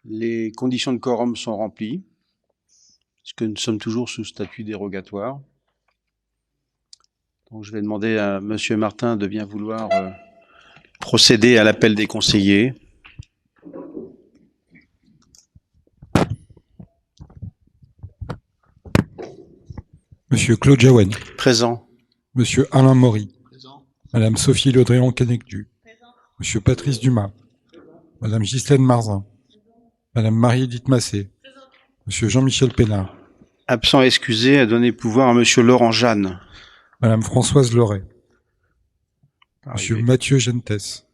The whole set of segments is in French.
Les conditions de quorum sont remplies, puisque nous sommes toujours sous statut dérogatoire. Donc je vais demander à Monsieur Martin de bien vouloir procéder à l'appel des conseillers. Monsieur Claude Jaouen. Présent. Monsieur Alain Maury. Présent. Madame Sophie Le Drian-Canecdu. Monsieur Patrice Dumas. Madame Ghislaine Marzin. Madame Marie-Édith Massé. Monsieur Jean-Michel Pénard. Absent excusé, à donner pouvoir à Monsieur Laurent Jeanne. Madame Françoise Loret. Monsieur Arrivé. Mathieu Gentes.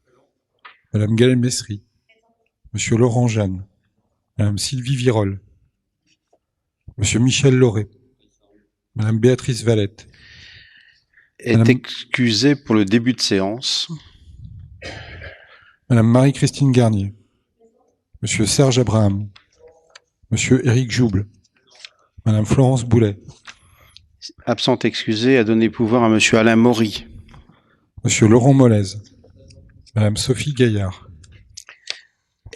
Madame Gaëlle Messry. Monsieur Laurent Jeanne. Madame Sylvie Virol. Monsieur Michel Lauré. Madame Béatrice Valette. Est Madame- excusé pour le début de séance. Madame Marie-Christine Garnier. Monsieur Serge Abraham. Monsieur Éric Jouble. Madame Florence Boulet. Absent excusé, à donner pouvoir à Monsieur Alain Maury. Monsieur Laurent Molez. Madame Sophie Gaillard.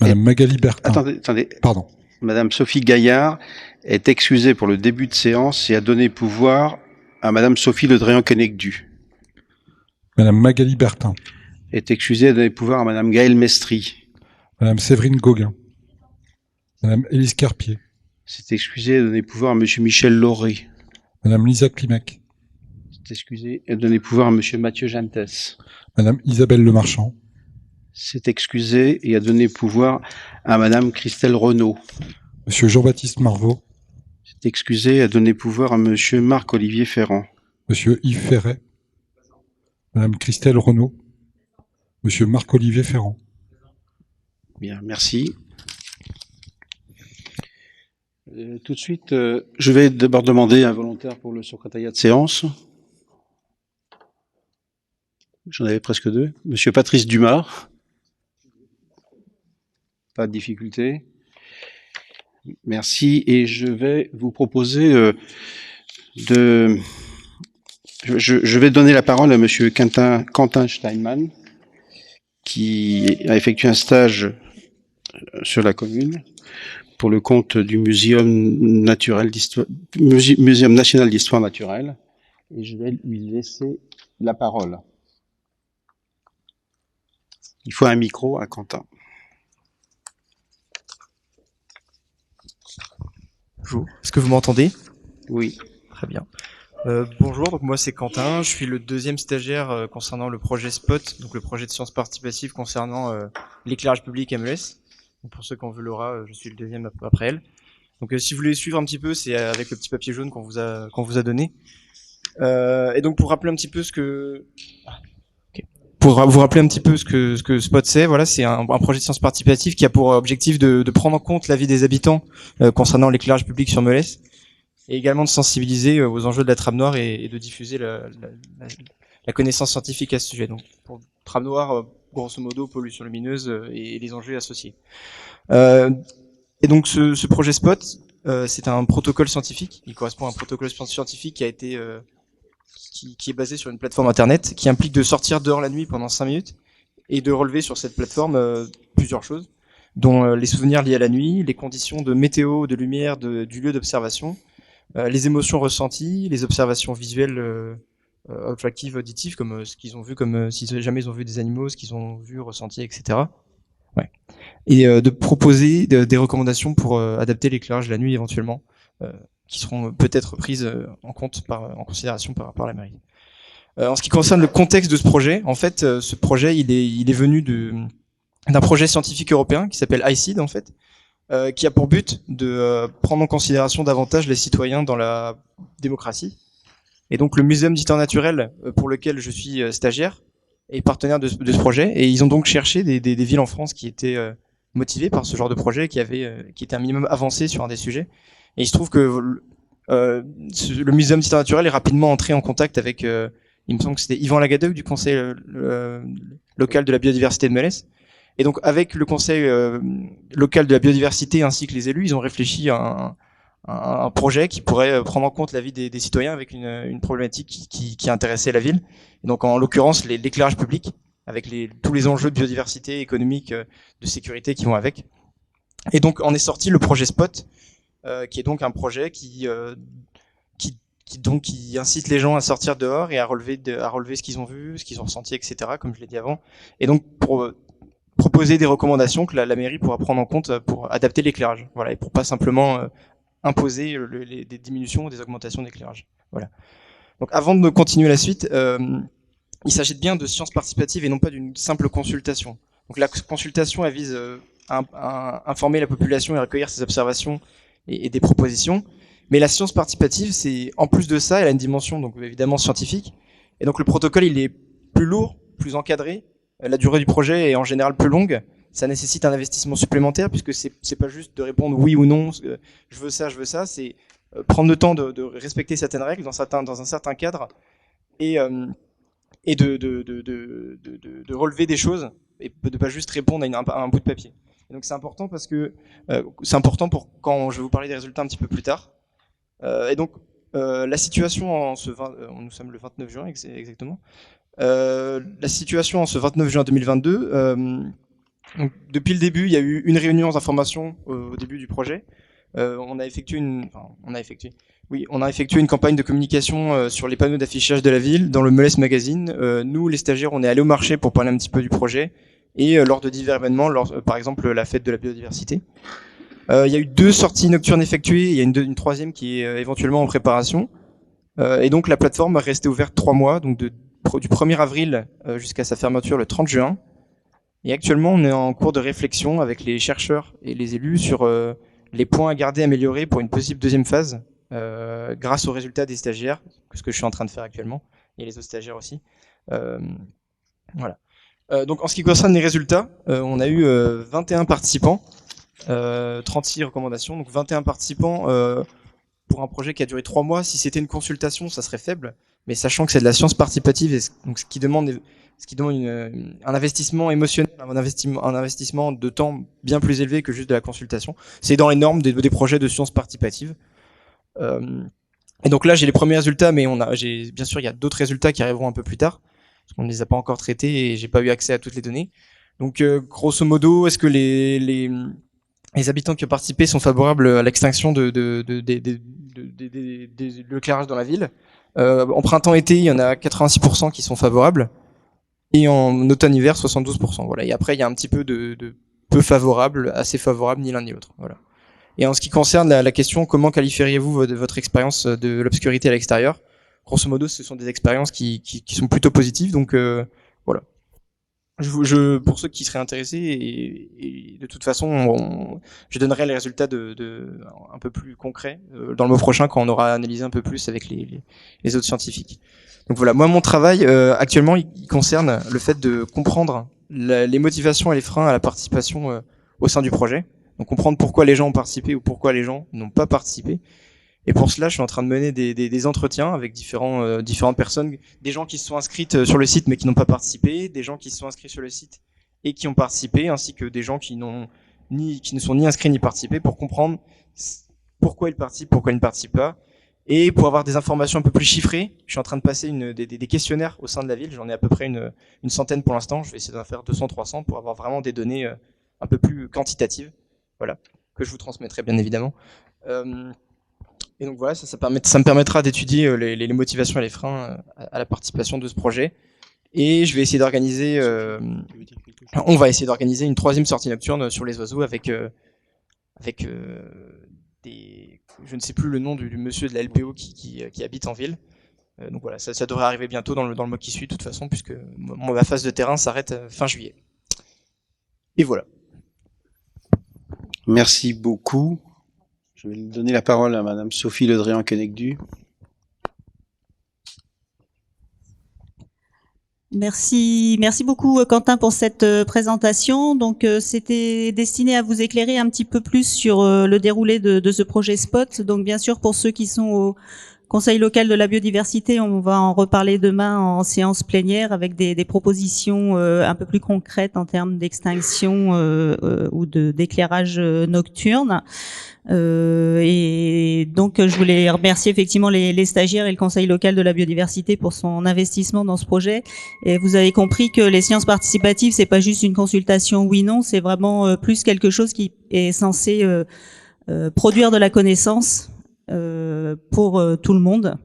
Madame Magali Bertin. Attendez. Pardon. Madame Sophie Gaillard est excusée pour le début de séance et a donné pouvoir à Madame Sophie Le Drian-Canecdu. Madame Magali Bertin. Est excusée, à donner pouvoir à Madame Gaëlle Mestry. Madame Séverine Gauguin. Madame Élise Carpier. C'est excusé, à donner pouvoir à Monsieur Michel Lauré. Madame Lisa Klimek. C'est excusé, à donner pouvoir à Monsieur Mathieu Gentes. Madame Isabelle Lemarchand. C'est excusé et à donner pouvoir à Madame Christelle Renaud. Monsieur Jean-Baptiste Marvaux. C'est excusé, à donner pouvoir à Monsieur Marc-Olivier Ferrand. Monsieur Yves Ferret. Madame Christelle Renaud. Monsieur Marc-Olivier Ferrand. Bien, merci. Tout de suite, je vais d'abord demander un volontaire pour le secrétariat de séance. J'en avais presque deux. Monsieur Patrice Dumas. Pas de difficulté. Merci. Et je vais vous proposer je vais donner la parole à Monsieur Quentin Steinmann, qui a effectué un stage sur la commune pour le compte du Muséum national d'histoire naturelle. Et je vais lui laisser la parole. Il faut un micro à Quentin. Bonjour. Est-ce que vous m'entendez? Oui. Très bien. Bonjour, donc moi c'est Quentin, je suis le deuxième stagiaire concernant le projet SPOT, donc le projet de sciences participatives concernant l'éclairage public à Melès. Donc pour ceux qui en veulent Laura, je suis le deuxième après elle. Donc si vous voulez suivre un petit peu, c'est avec le petit papier jaune qu'on vous a donné. Et donc pour rappeler un petit peu Pour vous rappeler un petit peu ce que Spot c'est, voilà, c'est un projet de sciences participatives qui a pour objectif de prendre en compte l'avis des habitants concernant l'éclairage public sur Melès, et également de sensibiliser aux enjeux de la trame noire et de diffuser la connaissance scientifique à ce sujet. Donc, pour trame noire, grosso modo, pollution lumineuse et les enjeux associés. Et donc, ce projet Spot, c'est un protocole scientifique. Il correspond à un protocole scientifique qui a été qui est basé sur une plateforme internet qui implique de sortir dehors la nuit pendant 5 minutes et de relever sur cette plateforme plusieurs choses, dont les souvenirs liés à la nuit, les conditions de météo, de lumière, du lieu d'observation, les émotions ressenties, les observations visuelles, olfactives, auditives, comme ce qu'ils ont vu, comme si jamais ils ont vu des animaux, ce qu'ils ont vu, ressenti, etc. Ouais. Et de proposer des recommandations pour adapter l'éclairage de la nuit éventuellement, qui seront peut-être prises en considération par la mairie. En ce qui concerne le contexte de ce projet, en fait, ce projet, il est venu d'un projet scientifique européen qui s'appelle ICID, en fait, qui a pour but de prendre en considération davantage les citoyens dans la démocratie. Et donc, le Muséum d'histoire naturelle, pour lequel je suis stagiaire, est partenaire de ce projet. Et ils ont donc cherché des villes en France qui étaient motivées par ce genre de projet, qui étaient un minimum avancé sur un des sujets. Et il se trouve que le Muséum d'histoire naturelle est rapidement entré en contact avec, il me semble que c'était Yvan Lagadec du conseil local de la biodiversité de Melès. Et donc avec le conseil local de la biodiversité ainsi que les élus, ils ont réfléchi à un projet qui pourrait prendre en compte la vie des citoyens avec une problématique qui intéressait la ville. Et donc en l'occurrence l'éclairage public, avec tous les enjeux de biodiversité, économique, de sécurité qui vont avec. Et donc en est sorti le projet Spot, qui est donc un projet qui incite les gens à sortir dehors et à relever ce qu'ils ont vu, ce qu'ils ont ressenti, etc., comme je l'ai dit avant. Et donc pour proposer des recommandations que la mairie pourra prendre en compte pour adapter l'éclairage, voilà, et pour pas simplement imposer des diminutions ou des augmentations d'éclairage. Voilà. Donc avant de continuer la suite, il s'agit bien de sciences participatives et non pas d'une simple consultation. Donc la consultation, elle vise à informer la population et recueillir ses observations et des propositions. Mais la science participative, c'est en plus de ça, elle a une dimension donc évidemment scientifique. Et donc le protocole, il est plus lourd, plus encadré. La durée du projet est en général plus longue. Ça nécessite un investissement supplémentaire puisque c'est pas juste de répondre oui ou non, je veux ça. C'est prendre le temps de respecter certaines règles dans un certain cadre et de relever des choses et de pas juste répondre à un bout de papier. Et donc c'est important parce que c'est important pour quand je vais vous parler des résultats un petit peu plus tard. Et donc la situation nous sommes le 29 juin exactement. La situation en ce 29 juin 2022, donc, depuis le début, il y a eu une réunion d'information au début du projet. On a effectué une campagne de communication sur les panneaux d'affichage de la ville, dans le Melès Magazine. Nous, les stagiaires, on est allés au marché pour parler un petit peu du projet et lors de divers événements, par exemple la fête de la biodiversité. Il y a eu 2 sorties nocturnes effectuées, il y a une troisième qui est éventuellement en préparation. Et donc la plateforme est restée ouverte 3 mois, donc du 1er avril jusqu'à sa fermeture le 30 juin. Et actuellement, on est en cours de réflexion avec les chercheurs et les élus sur les points à garder, améliorer pour une possible deuxième phase, grâce aux résultats des stagiaires, ce que je suis en train de faire actuellement, et les autres stagiaires aussi. Voilà. Donc en ce qui concerne les résultats, on a eu 21 participants, 36 recommandations, donc 21 participants pour un projet qui a duré 3 mois. Si c'était une consultation, ça serait faible, mais sachant que c'est de la science participative, et donc ce qui demande un investissement émotionnel, un investissement de temps bien plus élevé que juste de la consultation. C'est dans les normes des projets de sciences participatives. Et donc là, j'ai les premiers résultats, mais bien sûr, il y a d'autres résultats qui arriveront un peu plus tard, parce qu'on ne les a pas encore traités et j'ai pas eu accès à toutes les données. Donc, grosso modo, est-ce que les habitants qui ont participé sont favorables à l'extinction de l'éclairage dans la ville? En printemps-été, il y en a 86% qui sont favorables. Et en automne-hiver, 72%. Voilà. Et après, il y a un petit peu de peu favorable, assez favorable, ni l'un ni l'autre. Voilà. Et en ce qui concerne la question, comment qualifieriez-vous votre expérience de l'obscurité à l'extérieur? Grosso modo, ce sont des expériences qui sont plutôt positives. Donc voilà. Pour ceux qui seraient intéressés, et de toute façon, je donnerai les résultats un peu plus concrets dans le mois prochain quand on aura analysé un peu plus avec les autres scientifiques. Donc voilà, moi mon travail actuellement il concerne le fait de comprendre les motivations et les freins à la participation au sein du projet. Donc comprendre pourquoi les gens ont participé ou pourquoi les gens n'ont pas participé. Et pour cela, je suis en train de mener des entretiens avec différentes personnes, des gens qui se sont inscrites sur le site mais qui n'ont pas participé, des gens qui se sont inscrits sur le site et qui ont participé, ainsi que des gens qui ne sont ni inscrits ni participés, pour comprendre pourquoi ils participent, pourquoi ils ne participent pas. Et pour avoir des informations un peu plus chiffrées, je suis en train de passer des questionnaires au sein de la ville. J'en ai à peu près une centaine pour l'instant. Je vais essayer d'en faire 200-300 pour avoir vraiment des données un peu plus quantitatives, voilà, que je vous transmettrai bien évidemment. Et donc voilà, ça me permettra d'étudier les motivations et les freins à la participation de ce projet. Et je vais essayer d'organiser, on va essayer d'organiser une 3e sortie nocturne sur les oiseaux avec je ne sais plus le nom du monsieur de la LPO qui habite en ville. Donc voilà, ça devrait arriver bientôt dans le mois qui suit de toute façon, puisque ma phase de terrain s'arrête fin juillet. Et voilà. Merci beaucoup. Je vais donner la parole à Madame Sophie Le Drian-Quenecdu. Merci beaucoup Quentin pour cette présentation. Donc c'était destiné à vous éclairer un petit peu plus sur le déroulé de ce projet Spot. Donc bien sûr pour ceux qui sont Conseil local de la biodiversité, on va en reparler demain en séance plénière avec des propositions un peu plus concrètes en termes d'extinction ou d'éclairage nocturne. Et donc, je voulais remercier effectivement les stagiaires et le Conseil local de la biodiversité pour son investissement dans ce projet. Et vous avez compris que les sciences participatives, c'est pas juste une consultation oui/non, c'est vraiment plus quelque chose qui est censé produire de la connaissance pour tout le monde.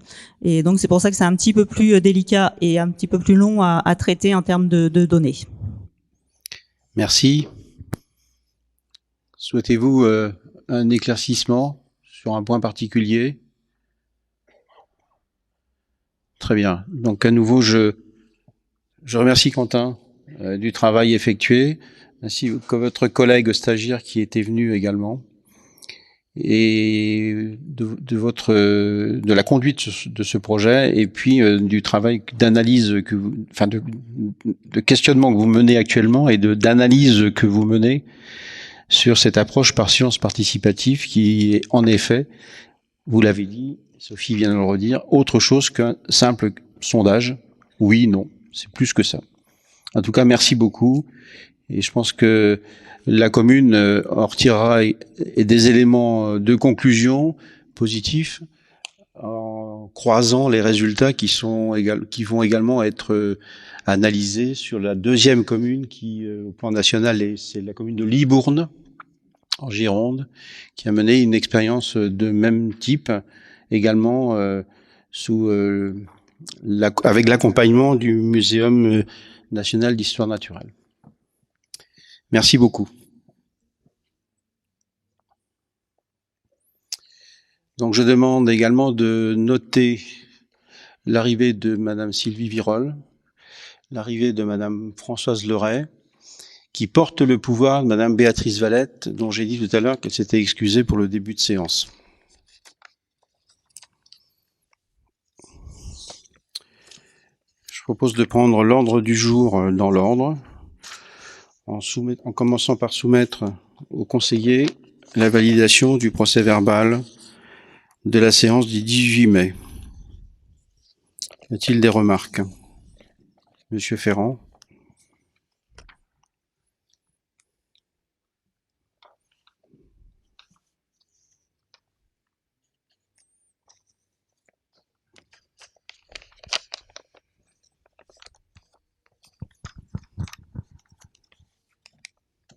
Et donc, c'est pour ça que c'est un petit peu plus délicat et un petit peu plus long à traiter en termes de données. Merci. Souhaitez-vous un éclaircissement sur un point particulier? Très bien. Donc à nouveau, je remercie Quentin du travail effectué, ainsi que votre collègue stagiaire qui était venu également, et de la conduite de ce projet, et puis du travail d'analyse de questionnement que vous menez actuellement et d'analyse que vous menez sur cette approche par science participative qui est en effet, vous l'avez dit, Sophie vient de le redire, autre chose qu'un simple sondage. Oui, non, c'est plus que ça. En tout cas, merci beaucoup. Et je pense que la commune en retirera des éléments de conclusion positifs en croisant les résultats qui vont également être analysés sur la deuxième commune qui, au plan national, c'est la commune de Libourne, en Gironde, qui a mené une expérience de même type, également avec l'accompagnement du Muséum national d'histoire naturelle. Merci beaucoup. Donc je demande également de noter l'arrivée de Madame Sylvie Virol, l'arrivée de Madame Françoise Leray, qui porte le pouvoir de Madame Béatrice Valette, dont j'ai dit tout à l'heure qu'elle s'était excusée pour le début de séance. Je propose de prendre l'ordre du jour dans l'ordre, en commençant par soumettre au conseiller la validation du procès-verbal de la séance du 18 mai. Y a-t-il des remarques? Monsieur Ferrand.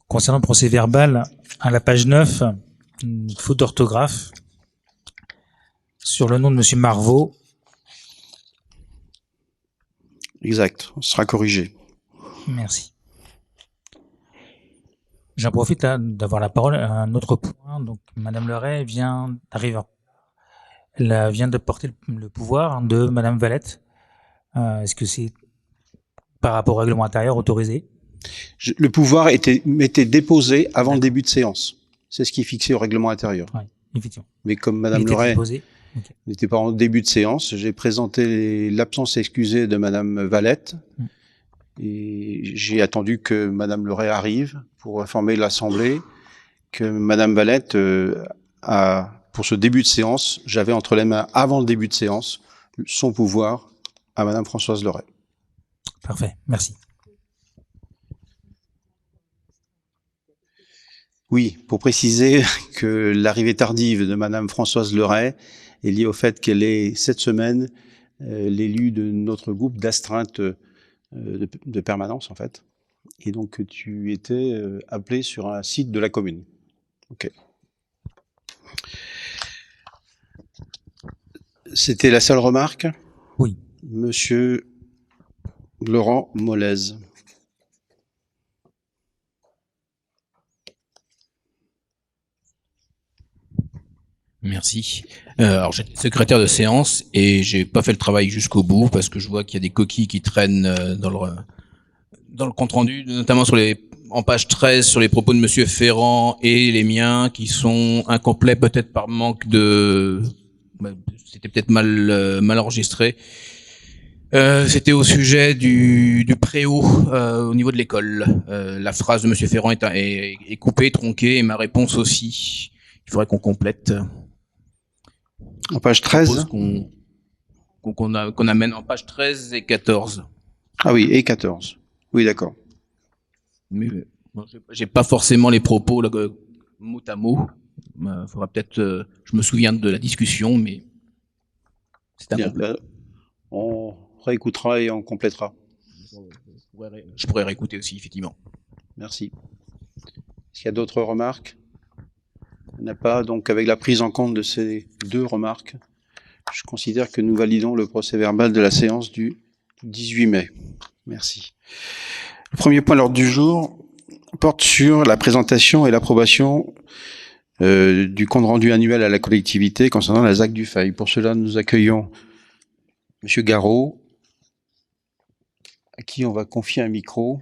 Concernant le procès verbal, à la page 9, une faute d'orthographe sur le nom de Monsieur Marvaux. Exact, ce sera corrigé. Merci. J'en profite d'avoir la parole à un autre point. Donc, Madame Leray vient d'arriver. Elle vient de porter le pouvoir de Madame Valette. Est-ce que c'est par rapport au règlement intérieur autorisé? Le pouvoir était déposé avant le début de séance. C'est ce qui est fixé au règlement intérieur. Oui, effectivement. Mais comme Madame Leray n'était pas en début de séance, j'ai présenté l'absence excusée de Madame Valette et j'ai attendu que Madame Leray arrive pour informer l'Assemblée que Madame Valette pour ce début de séance, j'avais entre les mains avant le début de séance son pouvoir à Madame Françoise Leray. Parfait, merci. Oui, pour préciser que l'arrivée tardive de Madame Françoise Leray est liée au fait qu'elle est cette semaine l'élue de notre groupe d'astreinte de permanence en fait, et donc tu étais appelé sur un site de la commune. Ok. C'était la seule remarque? Oui. Monsieur Laurent Molez. Merci. Alors j'étais secrétaire de séance et j'ai pas fait le travail jusqu'au bout parce que je vois qu'il y a des coquilles qui traînent dans le compte rendu, notamment en page 13 sur les propos de Monsieur Ferrand et les miens qui sont incomplets peut-être par manque c'était peut-être mal enregistré. C'était au sujet du préau au niveau de l'école. La phrase de Monsieur Ferrand est coupée, tronquée et ma réponse aussi. Il faudrait qu'on complète. En page Je propose 13. qu'on amène en page 13 et 14. Ah oui, et 14. Oui, d'accord. Mais bon, j'ai pas forcément les propos là, mot à mot. Faudra peut-être, je me souviens de la discussion, mais c'est un Bien, complet. on réécoutera et on complétera. Je pourrais réécouter aussi, effectivement. Merci. Est-ce qu'il y a d'autres remarques? Il n'y en a pas. Donc, avec la prise en compte de ces deux remarques, je considère que nous validons le procès-verbal de la séance du 18 mai. Merci. Le premier point de l'ordre du jour porte sur la présentation et l'approbation du compte-rendu annuel à la collectivité concernant la ZAC du Feuil. Pour cela, nous accueillons Monsieur Garot, à qui on va confier un micro.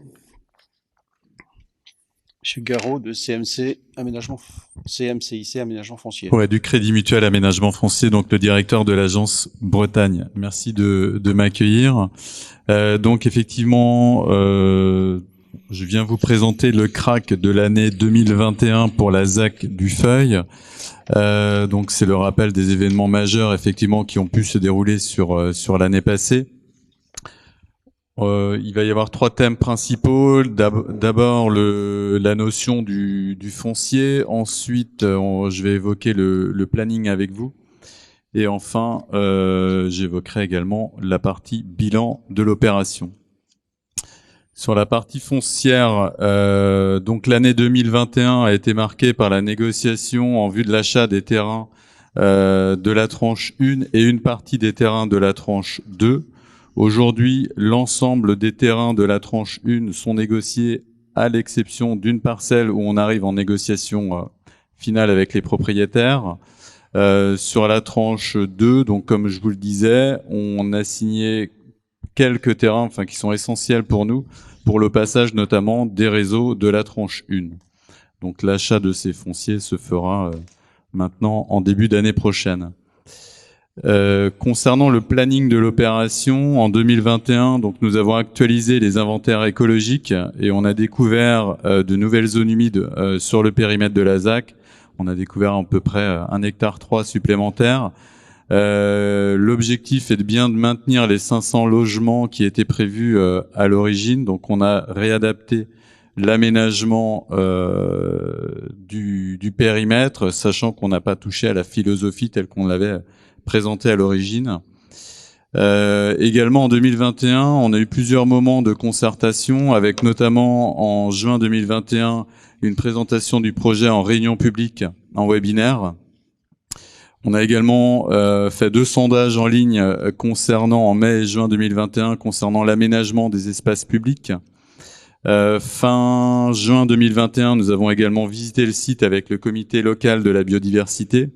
Monsieur Garot de CMCIC Aménagement Foncier. Ouais, du Crédit Mutuel Aménagement Foncier, donc le directeur de l'agence Bretagne. Merci de m'accueillir. Donc effectivement, je viens vous présenter le CRAC de l'année 2021 pour la ZAC du Feuil. Donc c'est le rappel des événements majeurs effectivement qui ont pu se dérouler sur l'année passée. Il va y avoir trois thèmes principaux. D'abord la notion du foncier. Ensuite, je vais évoquer le planning avec vous. Et enfin, j'évoquerai également la partie bilan de l'opération. Sur la partie foncière, donc l'année 2021 a été marquée par la négociation en vue de l'achat des terrains de la tranche 1 et une partie des terrains de la tranche 2. Aujourd'hui, l'ensemble des terrains de la tranche 1 sont négociés à l'exception d'une parcelle où on arrive en négociation finale avec les propriétaires. Sur la tranche 2, donc comme je vous le disais, on a signé quelques terrains qui sont essentiels pour nous, pour le passage notamment des réseaux de la tranche 1. Donc l'achat de ces fonciers se fera maintenant en début d'année prochaine. Concernant le planning de l'opération, en 2021, donc nous avons actualisé les inventaires écologiques et on a découvert de nouvelles zones humides sur le périmètre de la ZAC. On a découvert à peu près 1,3 hectare supplémentaires. L'objectif est de maintenir les 500 logements qui étaient prévus à l'origine. Donc on a réadapté l'aménagement du périmètre, sachant qu'on n'a pas touché à la philosophie telle qu'on l'avait présenté à l'origine. Également en 2021, on a eu plusieurs moments de concertation avec notamment en juin 2021 une présentation du projet en réunion publique, en webinaire. On a également fait 2 sondages en ligne concernant en mai et juin 2021 concernant l'aménagement des espaces publics. Fin juin 2021, nous avons également visité le site avec le comité local de la biodiversité.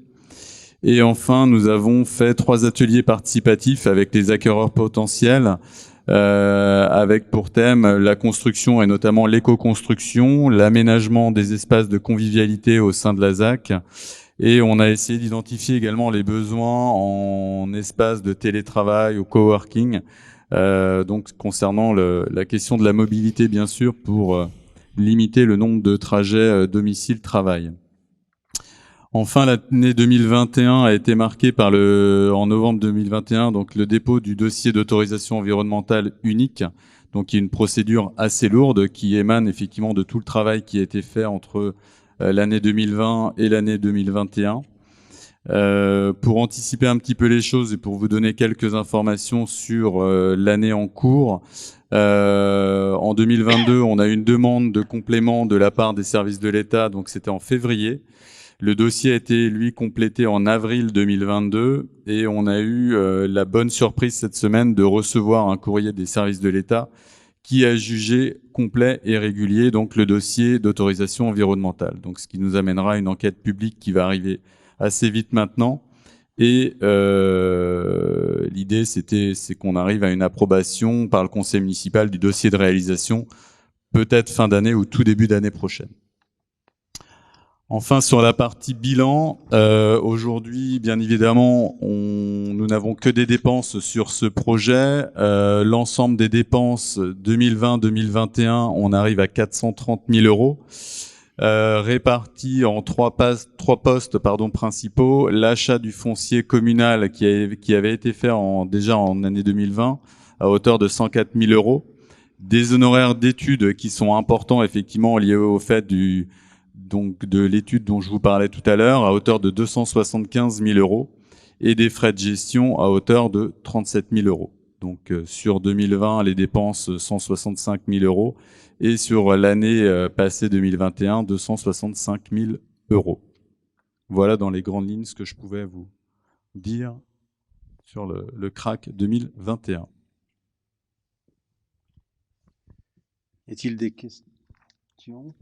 Et enfin, nous avons fait 3 ateliers participatifs avec les acquéreurs potentiels, avec pour thème la construction et notamment l'éco-construction, l'aménagement des espaces de convivialité au sein de la ZAC. Et on a essayé d'identifier également les besoins en espace de télétravail ou coworking, donc concernant la question de la mobilité, bien sûr, pour limiter le nombre de trajets domicile-travail. Enfin, l'année 2021 a été marquée par en novembre 2021, donc le dépôt du dossier d'autorisation environnementale unique, donc qui est une procédure assez lourde qui émane effectivement de tout le travail qui a été fait entre l'année 2020 et l'année 2021. Pour anticiper un petit peu les choses et pour vous donner quelques informations sur l'année en cours, en 2022, on a eu une demande de complément de la part des services de l'État, donc c'était en février. Le dossier a été, lui, complété en avril 2022 et on a eu la bonne surprise cette semaine de recevoir un courrier des services de l'État qui a jugé complet et régulier donc le dossier d'autorisation environnementale. Donc, ce qui nous amènera à une enquête publique qui va arriver assez vite maintenant. Et l'idée, c'est qu'on arrive à une approbation par le conseil municipal du dossier de réalisation, peut-être fin d'année ou tout début d'année prochaine. Enfin, sur la partie bilan, aujourd'hui, bien évidemment, nous n'avons que des dépenses sur ce projet. L'ensemble des dépenses 2020-2021, on arrive à 430 000 euros. répartis en trois postes principaux. L'achat du foncier communal qui avait été fait déjà en année 2020 à hauteur de 104 000 €. Des honoraires d'études qui sont importants effectivement liés au fait de l'étude dont je vous parlais tout à l'heure à hauteur de 275 000 € et des frais de gestion à hauteur de 37 000 €. Donc sur 2020, les dépenses 165 000 € et sur l'année passée 2021, 265 000 €. Voilà dans les grandes lignes ce que je pouvais vous dire sur le CRAC 2021. Y a-t-il des questions?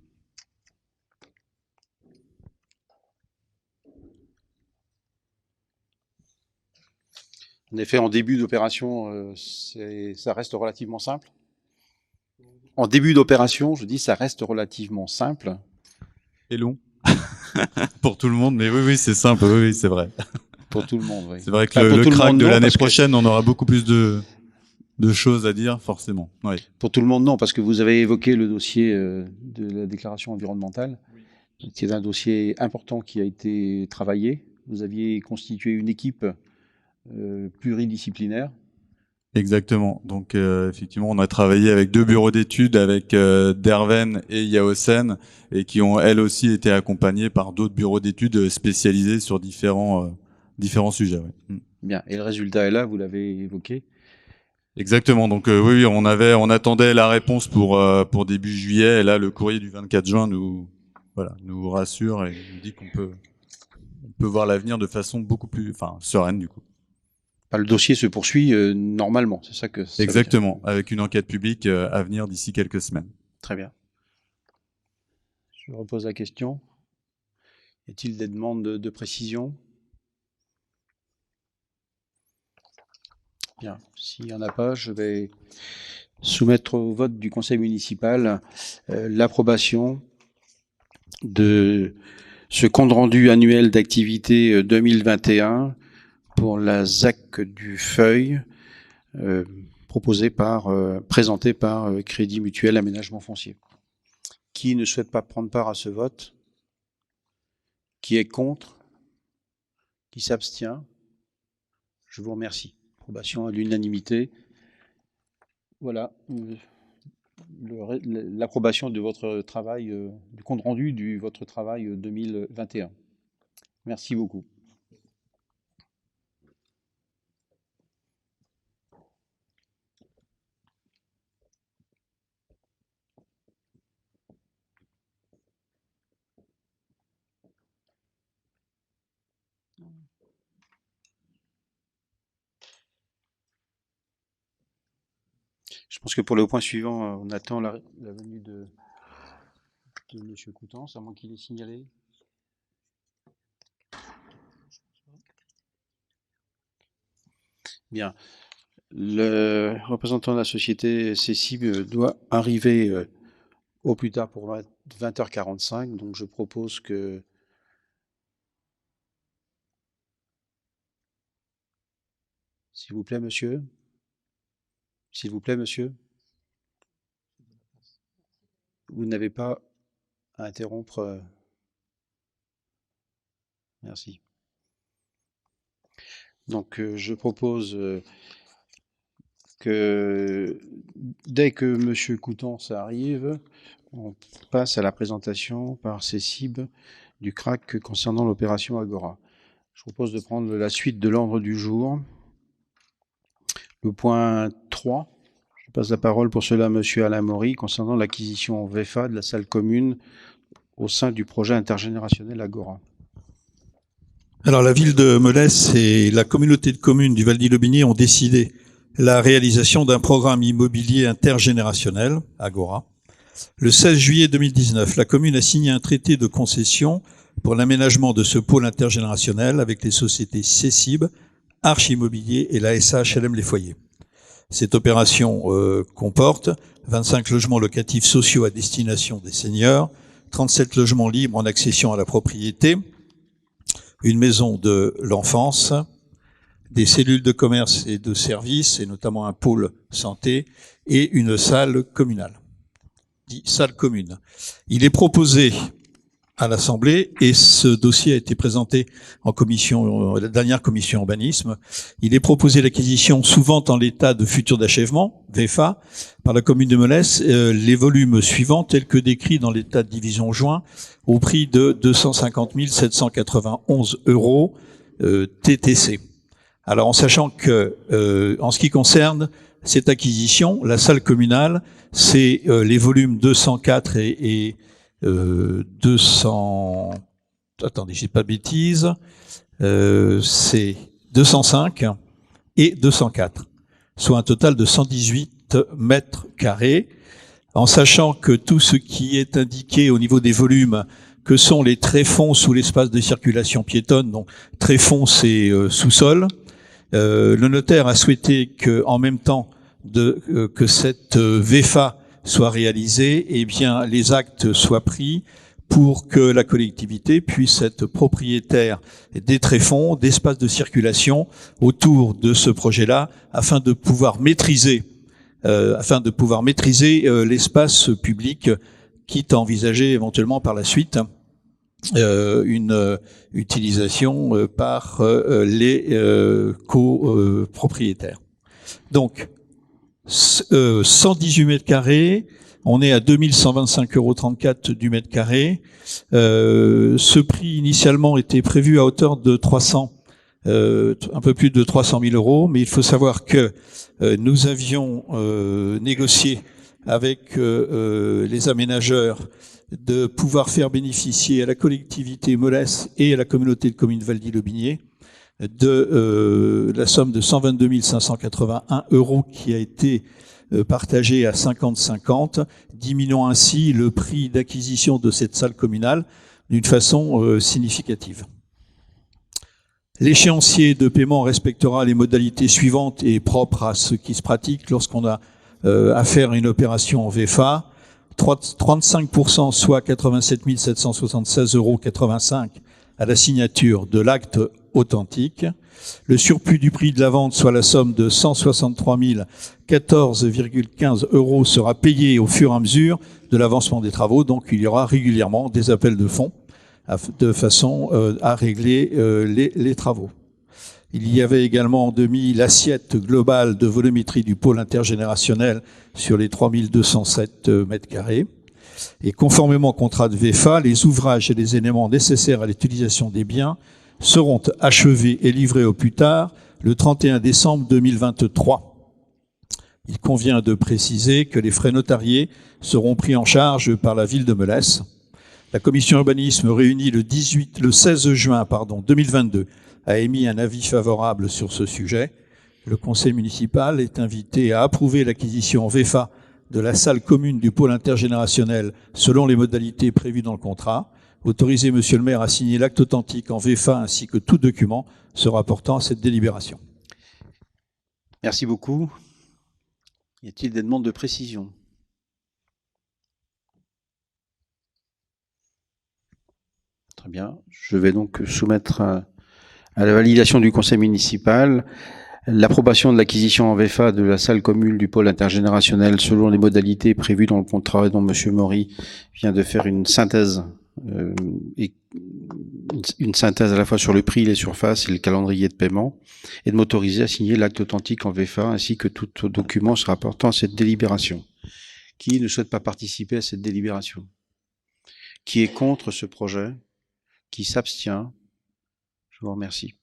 En effet, en début d'opération, ça reste relativement simple. En début d'opération, je dis, ça reste relativement simple. Et long pour tout le monde, mais oui, c'est simple, oui, c'est vrai. Pour tout le monde, oui. C'est vrai que le CRAC de l'année prochaine, on aura beaucoup plus de choses à dire, forcément. Oui. Pour tout le monde, non, parce que vous avez évoqué le dossier de la déclaration environnementale, qui est un dossier important qui a été travaillé. Vous aviez constitué une équipe pluridisciplinaire. Exactement. Donc effectivement, on a travaillé avec 2 bureaux d'études, avec Derven et Yaosen, et qui ont elles aussi été accompagnées par d'autres bureaux d'études spécialisés sur différents sujets. Ouais. Bien. Et le résultat est là, vous l'avez évoqué. Exactement. Donc oui, on attendait la réponse pour début juillet, et là le courrier du 24 juin nous rassure et nous dit qu'on peut voir l'avenir de façon beaucoup plus sereine du coup. Le dossier se poursuit normalement, c'est ça que ça Exactement, avec une enquête publique à venir d'ici quelques semaines. Très bien. Je repose la question. Y a-t-il des demandes de précision? Bien, s'il n'y en a pas, je vais soumettre au vote du conseil municipal l'approbation de ce compte-rendu annuel d'activité 2021 pour la ZAC du Feuil, présenté par Crédit Mutuel Aménagement Foncier. Qui ne souhaite pas prendre part à ce vote? Qui est contre? Qui s'abstient? Je vous remercie. Approbation à l'unanimité. Voilà l'approbation de votre travail, du compte-rendu de votre travail 2021. Merci beaucoup. Je pense que pour le point suivant, on attend la venue de M. Coutances, à moins qu'il ait signalé. Bien. Le représentant de la société CECIB doit arriver au plus tard pour 20h45, donc je propose que... S'il vous plaît, monsieur. S'il vous plaît, monsieur. Vous n'avez pas à interrompre. Merci. Donc, je propose que dès que monsieur Coutances arrive, on passe à la présentation par CECIB du CRAC concernant l'opération Agora. Je propose de prendre la suite de l'ordre du jour. Le point 3, je passe la parole pour cela à M. Alain Maury concernant l'acquisition VEFA de la salle commune au sein du projet intergénérationnel Agora. Alors la ville de Melesse et la communauté de communes du Val-d'Ille-Aubigné ont décidé la réalisation d'un programme immobilier intergénérationnel, Agora. Le 16 juillet 2019, la commune a signé un traité de concession pour l'aménagement de ce pôle intergénérationnel avec les sociétés CECIB, Arch Immobilier et la SHLM Les Foyers. Cette opération comporte 25 logements locatifs sociaux à destination des seniors, 37 logements libres en accession à la propriété, une maison de l'enfance, des cellules de commerce et de services, et notamment un pôle santé, et une salle communale, dit salle commune. Il est proposé à l'Assemblée et ce dossier a été présenté en commission, la dernière commission urbanisme. Il est proposé l'acquisition sous vente en l'état de futur d'achèvement, VEFA, par la commune de Melesse, les volumes suivants tels que décrits dans l'état de division joint au prix de 250 791 € TTC. Alors en sachant que en ce qui concerne cette acquisition, la salle communale, c'est les volumes 204 et 200, attendez, j'ai pas de bêtises, c'est 205 et 204, soit un total de 118 mètres carrés, en sachant que tout ce qui est indiqué au niveau des volumes, que sont les tréfonds sous l'espace de circulation piétonne, donc tréfonds c'est sous-sol, le notaire a souhaité que, en même temps que cette VEFA soit réalisée, eh bien, les actes soient pris pour que la collectivité puisse être propriétaire des tréfonds, d'espaces de circulation autour de ce projet-là, afin de pouvoir maîtriser l'espace public, quitte à envisager éventuellement par la suite une utilisation par les copropriétaires. Donc, 118 mètres carrés, on est à 2125,34 € du mètre carré. Ce prix initialement était prévu à hauteur de un peu plus de 300 000 €, mais il faut savoir que nous avions négocié avec les aménageurs de pouvoir faire bénéficier à la collectivité Melesse et à la communauté de communes Valdy-le-Binier de la somme de 122 581 € qui a été partagée à 50-50, diminuant ainsi le prix d'acquisition de cette salle communale d'une façon significative. L'échéancier de paiement respectera les modalités suivantes et propres à ce qui se pratique lorsqu'on a affaire à une opération en VEFA. 35%, soit 87 776,85 € à la signature de l'acte authentique. Le surplus du prix de la vente, soit la somme de 163 014,15 € sera payé au fur et à mesure de l'avancement des travaux. Donc il y aura régulièrement des appels de fonds de façon à régler les travaux. Il y avait également en demi l'assiette globale de volumétrie du pôle intergénérationnel sur les 3207 mètres carrés. Et conformément au contrat de VEFA, les ouvrages et les éléments nécessaires à l'utilisation des biens seront achevés et livrés au plus tard le 31 décembre 2023. Il convient de préciser que les frais notariés seront pris en charge par la ville de Melesse. La commission urbanisme réunie le 16 juin 2022 a émis un avis favorable sur ce sujet. Le conseil municipal est invité à approuver l'acquisition en VEFA de la salle commune du pôle intergénérationnel selon les modalités prévues dans le contrat. Autoriser monsieur le maire à signer l'acte authentique en VEFA ainsi que tout document se rapportant à cette délibération. Merci beaucoup. Y a-t-il des demandes de précision? Très bien. Je vais donc soumettre à la validation du conseil municipal l'approbation de l'acquisition en VEFA de la salle commune du pôle intergénérationnel selon les modalités prévues dans le contrat dont monsieur Maury vient de faire une synthèse à la fois sur le prix, les surfaces et le calendrier de paiement, et de m'autoriser à signer l'acte authentique en VEFA ainsi que tout document se rapportant à cette délibération. Qui ne souhaite pas participer à cette délibération? Qui est contre ce projet? Qui s'abstient? Je vous remercie.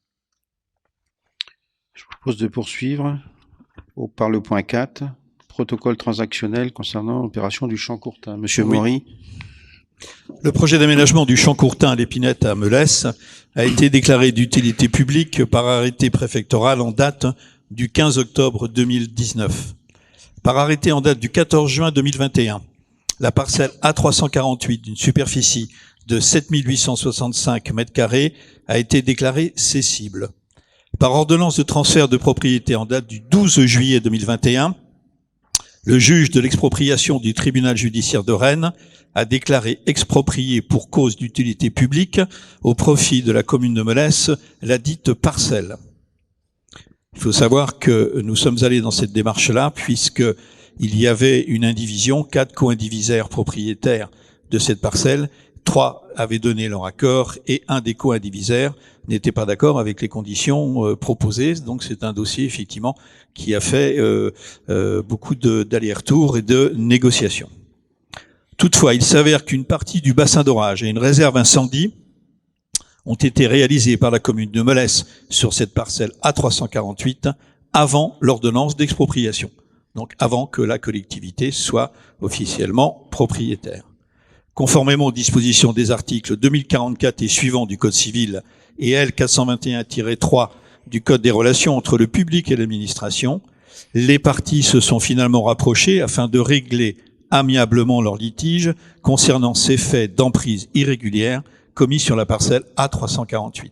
Je vous propose de poursuivre par le point 4, protocole transactionnel concernant l'opération du Champ Courtin. Monsieur Maury. Le projet d'aménagement du Champ Courtin à l'Épinette à Melesse a été déclaré d'utilité publique par arrêté préfectoral en date du 15 octobre 2019. Par arrêté en date du 14 juin 2021, la parcelle A348 d'une superficie de 7865 mètres carrés a été déclarée cessible. Par ordonnance de transfert de propriété en date du 12 juillet 2021, le juge de l'expropriation du tribunal judiciaire de Rennes a déclaré exproprié pour cause d'utilité publique au profit de la commune de Melesse la dite parcelle. Il faut savoir que nous sommes allés dans cette démarche-là puisqu'il y avait une indivision, 4 co-indivisaires propriétaires de cette parcelle. 3 avaient donné leur accord et un des co-indivisaires n'était pas d'accord avec les conditions proposées. Donc c'est un dossier effectivement qui a fait beaucoup d'allers-retours et de négociations. Toutefois, il s'avère qu'une partie du bassin d'orage et une réserve incendie ont été réalisées par la commune de Melesse sur cette parcelle A348 avant l'ordonnance d'expropriation, donc avant que la collectivité soit officiellement propriétaire. Conformément aux dispositions des articles 2044 et suivants du Code civil et L 421-3 du Code des relations entre le public et l'administration, les parties se sont finalement rapprochées afin de régler amiablement leur litige concernant ces faits d'emprise irrégulière commis sur la parcelle A348.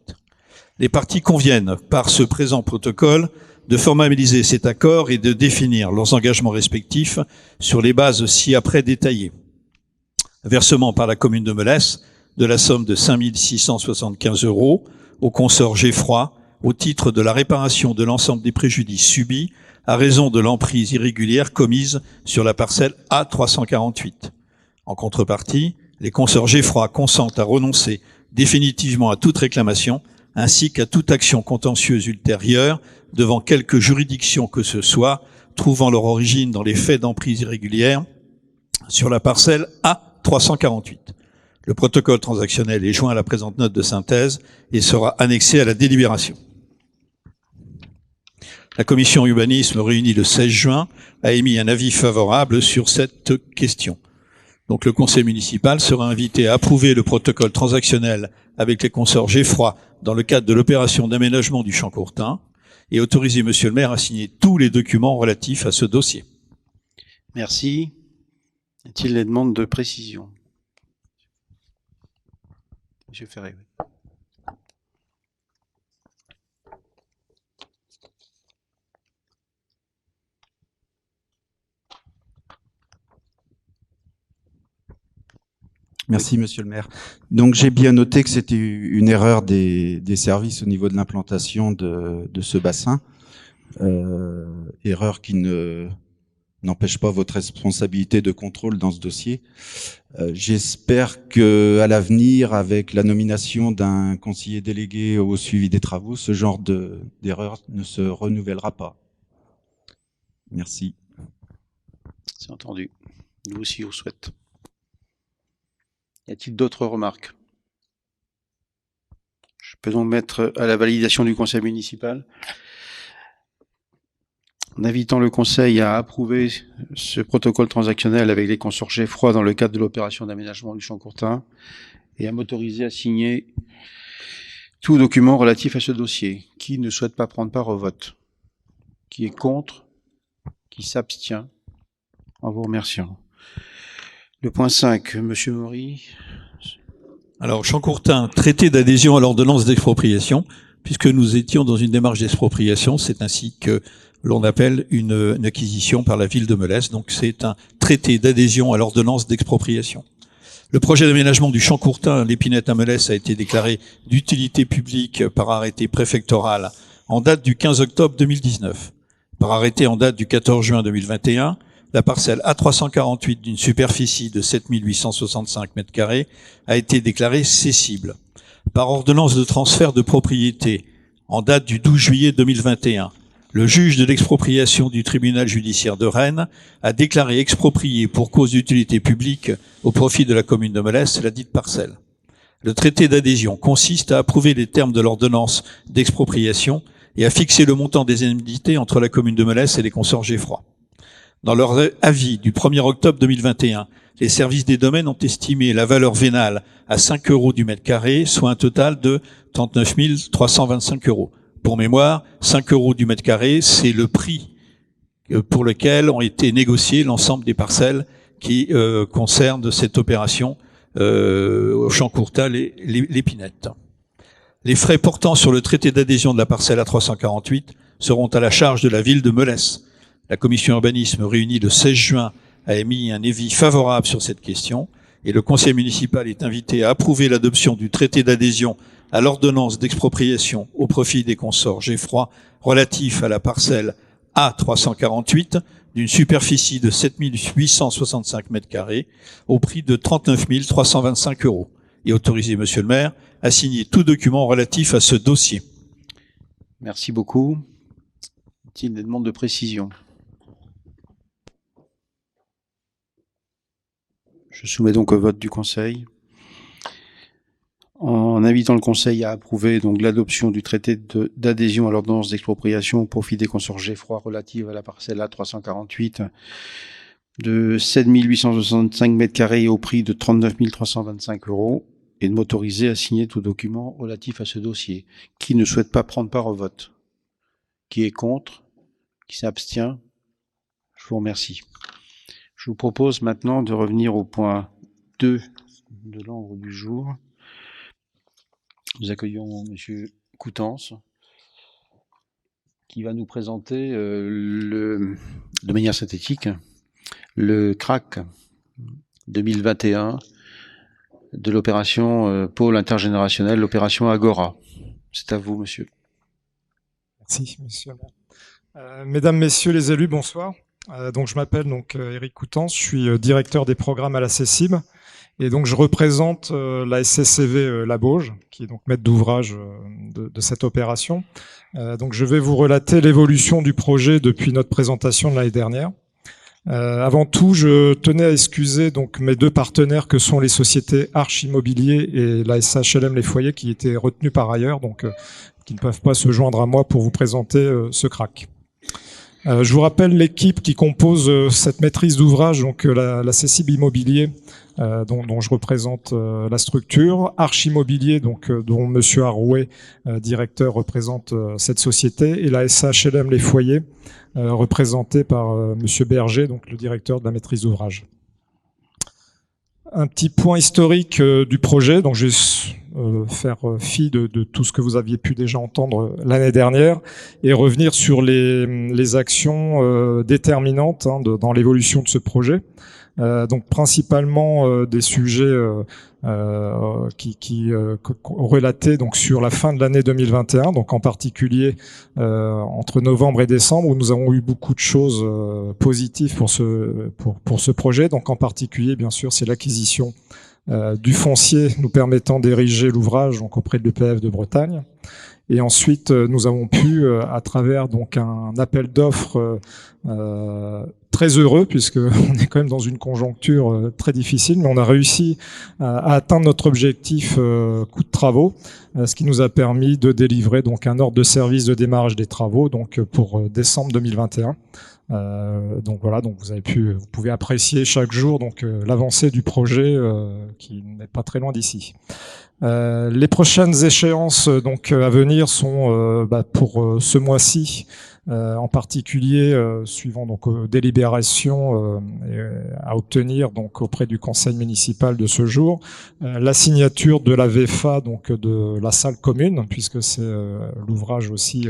Les parties conviennent, par ce présent protocole, de formaliser cet accord et de définir leurs engagements respectifs sur les bases ci-après détaillées. Versement par la commune de Melesse de la somme de 5 675 € au consort Geffroy au titre de la réparation de l'ensemble des préjudices subis à raison de l'emprise irrégulière commise sur la parcelle A348. En contrepartie, les consorts Geffroy consentent à renoncer définitivement à toute réclamation ainsi qu'à toute action contentieuse ultérieure devant quelque juridiction que ce soit trouvant leur origine dans les faits d'emprise irrégulière sur la parcelle A348. Le protocole transactionnel est joint à la présente note de synthèse et sera annexé à la délibération. La commission urbanisme réunie le 16 juin a émis un avis favorable sur cette question. Donc le conseil municipal sera invité à approuver le protocole transactionnel avec les consorts Geffroy dans le cadre de l'opération d'aménagement du Champ Courtin et autoriser monsieur le maire à signer tous les documents relatifs à ce dossier. Merci. Y a-t-il des demandes de précision? Monsieur Ferré. Oui. Merci, monsieur le maire. Donc, j'ai bien noté que c'était une erreur des services au niveau de l'implantation de ce bassin. Erreur qui n'empêche pas votre responsabilité de contrôle dans ce dossier. J'espère que à l'avenir, avec la nomination d'un conseiller délégué au suivi des travaux, ce genre d'erreur ne se renouvellera pas. Merci. C'est entendu. Nous aussi, on souhaite. Y a-t-il d'autres remarques? Je peux donc mettre à la validation du conseil municipal, en invitant le conseil à approuver ce protocole transactionnel avec les consorts Geffroy dans le cadre de l'opération d'aménagement du Champ Courtin et à m'autoriser à signer tout document relatif à ce dossier. Qui ne souhaite pas prendre part au vote? Qui est contre? Qui s'abstient? En vous remerciant. Le point 5, monsieur Maury. Alors, Champ Courtin, traité d'adhésion à l'ordonnance d'expropriation, puisque nous étions dans une démarche d'expropriation, c'est ainsi que l'on appelle une acquisition par la ville de Melesse. Donc, c'est un traité d'adhésion à l'ordonnance d'expropriation. Le projet d'aménagement du Champ Courtin, l'Épinette à Melesse, a été déclaré d'utilité publique par arrêté préfectoral en date du 15 octobre 2019. Par arrêté en date du 14 juin 2021, la parcelle A348 d'une superficie de 7 865 m² a été déclarée cessible. Par ordonnance de transfert de propriété, en date du 12 juillet 2021, le juge de l'expropriation du tribunal judiciaire de Rennes a déclaré exproprié pour cause d'utilité publique au profit de la commune de Melesse la dite parcelle. Le traité d'adhésion consiste à approuver les termes de l'ordonnance d'expropriation et à fixer le montant des indemnités entre la commune de Melesse et les consorts Geffroy. Dans leur avis du 1er octobre 2021, les services des domaines ont estimé la valeur vénale à 5 € du mètre carré, soit un total de 39 325 €. Pour mémoire, 5 € du mètre carré, c'est le prix pour lequel ont été négociés l'ensemble des parcelles qui concernent cette opération au Champ Courtin, l'Épinette. Les frais portant sur le traité d'adhésion de la parcelle A348 seront à la charge de la ville de Melesse. La commission urbanisme réunie le 16 juin a émis un avis favorable sur cette question et le conseil municipal est invité à approuver l'adoption du traité d'adhésion à l'ordonnance d'expropriation au profit des consorts Geffroy relatif à la parcelle A348 d'une superficie de 7 865 m² au prix de 39 325 € et autoriser Monsieur le maire à signer tout document relatif à ce dossier. Merci beaucoup. Y a-t-il des demandes de précision? Je soumets donc au vote du Conseil. En invitant le Conseil à approuver donc l'adoption du traité d'adhésion à l'ordonnance d'expropriation au profit des consorts Geffroy relative à la parcelle A348 de 7 865 mètres carrés au prix de 39 325 € et de m'autoriser à signer tout document relatif à ce dossier. Qui ne souhaite pas prendre part au vote? Qui est contre? Qui s'abstient? Je vous remercie. Je vous propose maintenant de revenir au point 2 de l'ordre du jour. Nous accueillons Monsieur Coutances, qui va nous présenter de manière synthétique le CRAC 2021 de l'opération Pôle intergénérationnel, l'opération Agora. C'est à vous, monsieur. Merci, monsieur le maire. Mesdames, messieurs les élus, bonsoir. Donc, je m'appelle Éric Coutances, je suis directeur des programmes à la CECIB. Et donc, je représente la SCCV La Bauge, qui est donc maître d'ouvrage de cette opération. Donc, je vais vous relater l'évolution du projet depuis notre présentation de l'année dernière. Avant tout, je tenais à excuser donc mes deux partenaires que sont les sociétés Arch Immobilier et la SHLM Les Foyers, qui étaient retenus par ailleurs, donc qui ne peuvent pas se joindre à moi pour vous présenter ce CRAC. Je vous rappelle l'équipe qui compose cette maîtrise d'ouvrage, donc la CECIB Immobilier, dont je représente la structure, Arch Immobilier, donc dont Monsieur Arouet, directeur, représente cette société, et la SHLM Les Foyers, représenté par Monsieur Berger, donc le directeur de la maîtrise d'ouvrage. Un petit point historique du projet, donc je vais faire fi de tout ce que vous aviez pu déjà entendre l'année dernière et revenir sur les actions déterminantes dans l'évolution de ce projet. Donc principalement des sujets qui relatés donc sur la fin de l'année 2021, donc en particulier entre novembre et décembre, où nous avons eu beaucoup de choses positives pour ce projet. Donc en particulier, bien sûr, c'est l'acquisition du foncier nous permettant d'ériger l'ouvrage donc auprès de l'EPF de Bretagne. Et ensuite, nous avons pu, à travers donc un appel d'offres très heureux, puisque on est quand même dans une conjoncture très difficile, mais on a réussi à atteindre notre objectif coût de travaux, ce qui nous a permis de délivrer donc un ordre de service de démarrage des travaux donc pour décembre 2021. Donc voilà, donc vous pouvez apprécier chaque jour donc l'avancée du projet qui n'est pas très loin d'ici. Les prochaines échéances donc à venir sont pour ce mois-ci, en particulier suivant donc délibération à obtenir donc auprès du conseil municipal de ce jour, la signature de la VFA donc de la salle commune, puisque c'est l'ouvrage aussi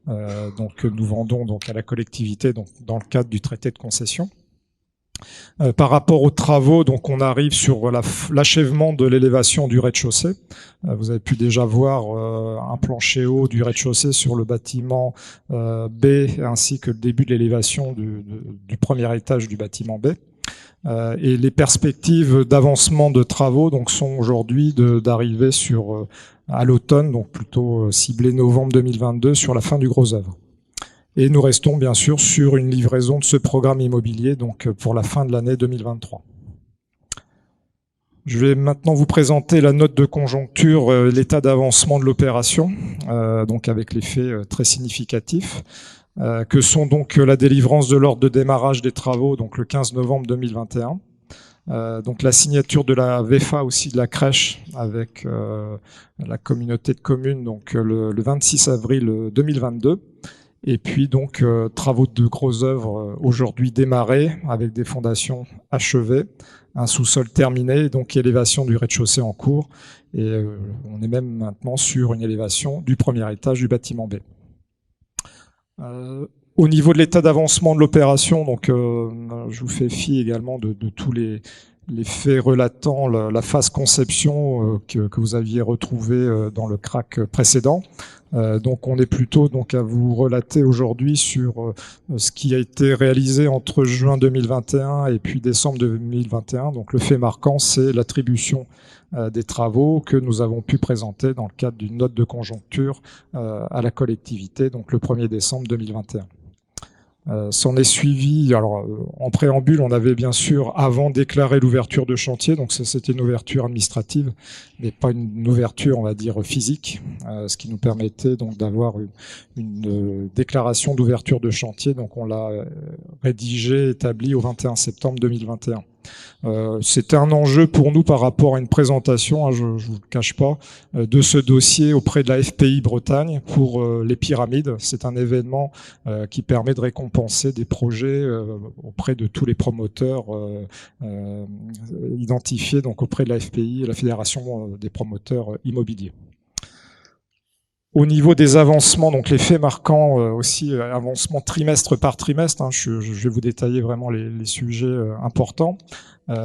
donc que nous vendons donc à la collectivité donc dans le cadre du traité de concession. Par rapport aux travaux, donc on arrive sur l'achèvement de l'élévation du rez-de-chaussée. Vous avez pu déjà voir un plancher haut du rez-de-chaussée sur le bâtiment B, ainsi que le début de l'élévation du premier étage du bâtiment B. Et les perspectives d'avancement de travaux donc sont aujourd'hui d'arriver sur à l'automne, donc plutôt ciblé novembre 2022 sur la fin du gros œuvre. Et nous restons bien sûr sur une livraison de ce programme immobilier donc pour la fin de l'année 2023. Je vais maintenant vous présenter la note de conjoncture, l'état d'avancement de l'opération, donc avec les faits très significatifs, que sont donc la délivrance de l'ordre de démarrage des travaux donc le 15 novembre 2021, donc la signature de la VFA aussi de la crèche avec la communauté de communes donc le 26 avril 2022. Et puis donc travaux de grosses œuvres aujourd'hui démarrés avec des fondations achevées, un sous-sol terminé, donc élévation du rez-de-chaussée en cours. Et on est même maintenant sur une élévation du premier étage du bâtiment B. Au niveau de l'état d'avancement de l'opération, donc je vous fais fi également de tous les faits relatant la phase conception que vous aviez retrouvé dans le CRAC précédent. Donc on est plutôt donc à vous relater aujourd'hui sur ce qui a été réalisé entre juin 2021 et puis décembre 2021. Donc le fait marquant, c'est l'attribution des travaux que nous avons pu présenter dans le cadre d'une note de conjoncture à la collectivité, donc le 1er décembre 2021. S'en est suivi, alors en préambule, on avait bien sûr avant déclaré l'ouverture de chantier, donc c'était une ouverture administrative, mais pas une ouverture, on va dire, physique, ce qui nous permettait donc d'avoir une déclaration d'ouverture de chantier, donc on l'a rédigée, établie au 21 septembre 2021. C'était un enjeu pour nous par rapport à une présentation, hein, je ne vous le cache pas, de ce dossier auprès de la FPI Bretagne pour les pyramides. C'est un événement qui permet de récompenser des projets auprès de tous les promoteurs identifiés donc auprès de la FPI, la Fédération des promoteurs immobiliers. Au niveau des avancements, donc les faits marquants aussi, avancement trimestre par trimestre, hein, je vais vous détailler vraiment les sujets importants.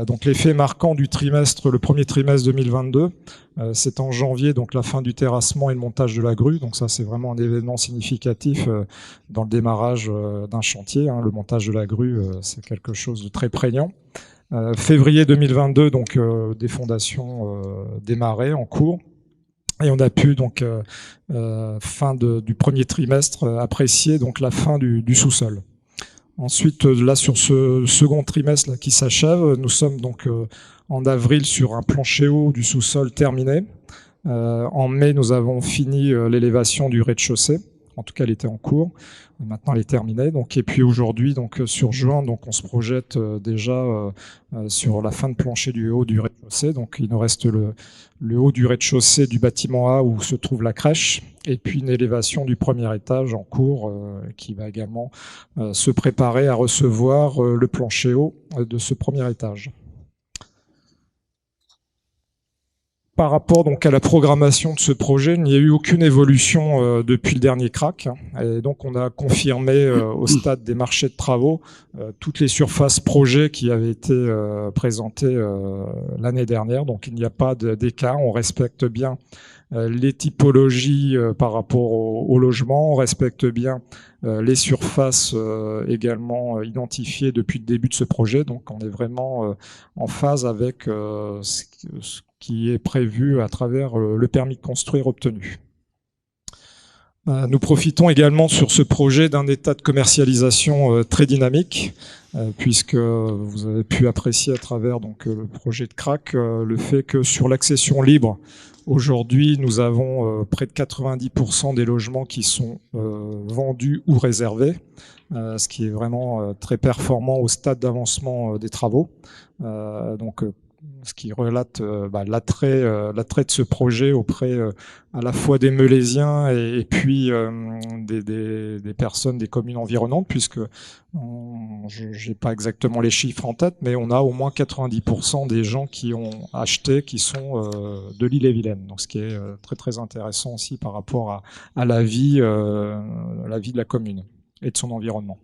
Donc les faits marquants du trimestre, le premier trimestre 2022, c'est en janvier, donc la fin du terrassement et le montage de la grue. Donc ça, c'est vraiment un événement significatif dans le démarrage d'un chantier. Hein. Le montage de la grue, c'est quelque chose de très prégnant. Février 2022, donc des fondations démarrées en cours. Et on a pu donc fin du premier trimestre apprécier donc la fin du sous-sol. Ensuite, là sur ce second trimestre là, qui s'achève, nous sommes donc en avril sur un plancher haut du sous-sol terminé. En mai, nous avons fini l'élévation du rez-de-chaussée. En tout cas, elle était en cours. Maintenant, elle est terminée. Donc, et puis aujourd'hui, donc sur juin, donc on se projette déjà sur la fin de plancher du haut du rez-de-chaussée. Donc, il nous reste le haut du rez-de-chaussée du bâtiment A où se trouve la crèche, et puis une élévation du premier étage en cours qui va également se préparer à recevoir le plancher haut de ce premier étage. Par rapport donc à la programmation de ce projet, il n'y a eu aucune évolution depuis le dernier CRAC. Et donc on a confirmé au stade des marchés de travaux toutes les surfaces projets qui avaient été présentées l'année dernière. Donc il n'y a pas d'écart, on respecte bien les typologies par rapport au logement, on respecte bien les surfaces également identifiées depuis le début de ce projet. Donc on est vraiment en phase avec ce qui est prévu à travers le permis de construire obtenu. Nous profitons également sur ce projet d'un état de commercialisation très dynamique, puisque vous avez pu apprécier à travers donc le projet de CRAC le fait que sur l'accession libre, aujourd'hui nous avons près de 90% des logements qui sont vendus ou réservés, ce qui est vraiment très performant au stade d'avancement des travaux. Donc ce qui relate l'attrait de ce projet auprès à la fois des Meulésiens et puis des personnes des communes environnantes, puisque je n'ai pas exactement les chiffres en tête, mais on a au moins 90% des gens qui ont acheté qui sont de l'Ille-et-Vilaine, donc ce qui est très très intéressant aussi par rapport à la vie de la commune et de son environnement.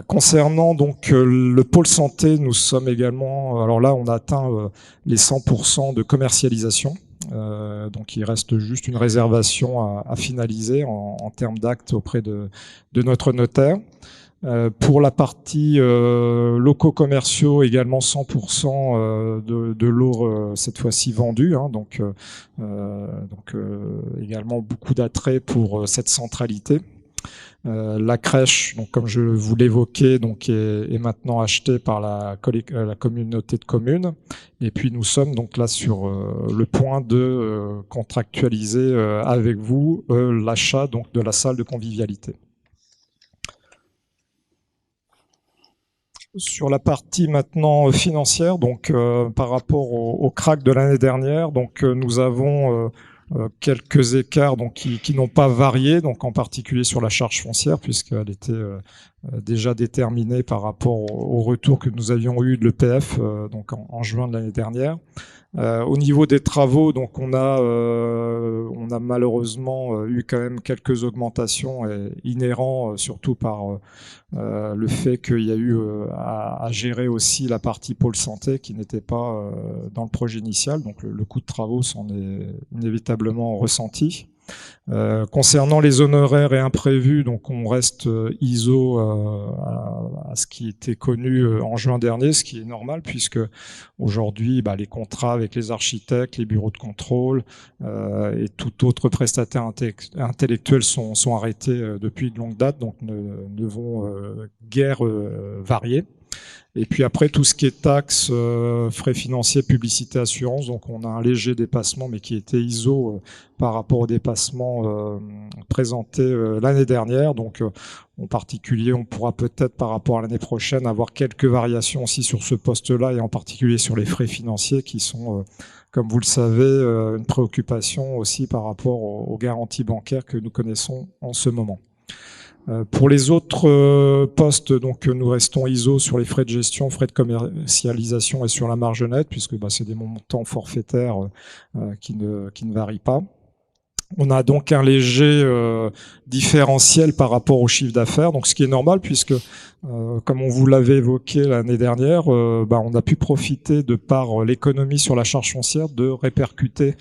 Concernant donc le pôle santé, nous sommes également, alors là on a atteint les 100% de commercialisation, donc il reste juste une réservation à finaliser en termes d'actes auprès de notre notaire. Pour la partie locaux commerciaux, également 100% de lots cette fois-ci vendus, hein, donc également beaucoup d'attrait pour cette centralité. La crèche, donc comme je vous l'évoquais, donc est maintenant achetée par la communauté de communes. Et puis nous sommes donc là sur le point de contractualiser avec vous l'achat donc de la salle de convivialité. Sur la partie maintenant financière, donc par rapport au CRAC de l'année dernière, donc nous avons quelques écarts donc qui n'ont pas varié, donc en particulier sur la charge foncière, puisqu'elle était déjà déterminée par rapport au retour que nous avions eu de l'EPF donc en juin de l'année dernière. Au niveau des travaux, donc on a on a malheureusement eu quand même quelques augmentations inhérents, surtout par le fait qu'il y a eu à gérer aussi la partie pôle santé qui n'était pas dans le projet initial. Donc le coût de travaux s'en est inévitablement ressenti. Concernant les honoraires et imprévus, donc on reste ISO à ce qui était connu en juin dernier, ce qui est normal puisque aujourd'hui les contrats avec les architectes, les bureaux de contrôle et tout autre prestataire intellectuel sont arrêtés depuis de longue date, donc ne vont guère varier. Et puis après, tout ce qui est taxes, frais financiers, publicité, assurance, donc on a un léger dépassement, mais qui était ISO par rapport au dépassement présenté l'année dernière. Donc en particulier, on pourra peut-être par rapport à l'année prochaine avoir quelques variations aussi sur ce poste-là, et en particulier sur les frais financiers qui sont, comme vous le savez, une préoccupation aussi par rapport aux garanties bancaires que nous connaissons en ce moment. Pour les autres postes, donc nous restons ISO sur les frais de gestion, frais de commercialisation et sur la marge nette, puisque c'est des montants forfaitaires qui ne varient pas. On a donc un léger différentiel par rapport au chiffre d'affaires, donc ce qui est normal puisque, comme on vous l'avait évoqué l'année dernière, on a pu profiter de par l'économie sur la charge foncière de répercuter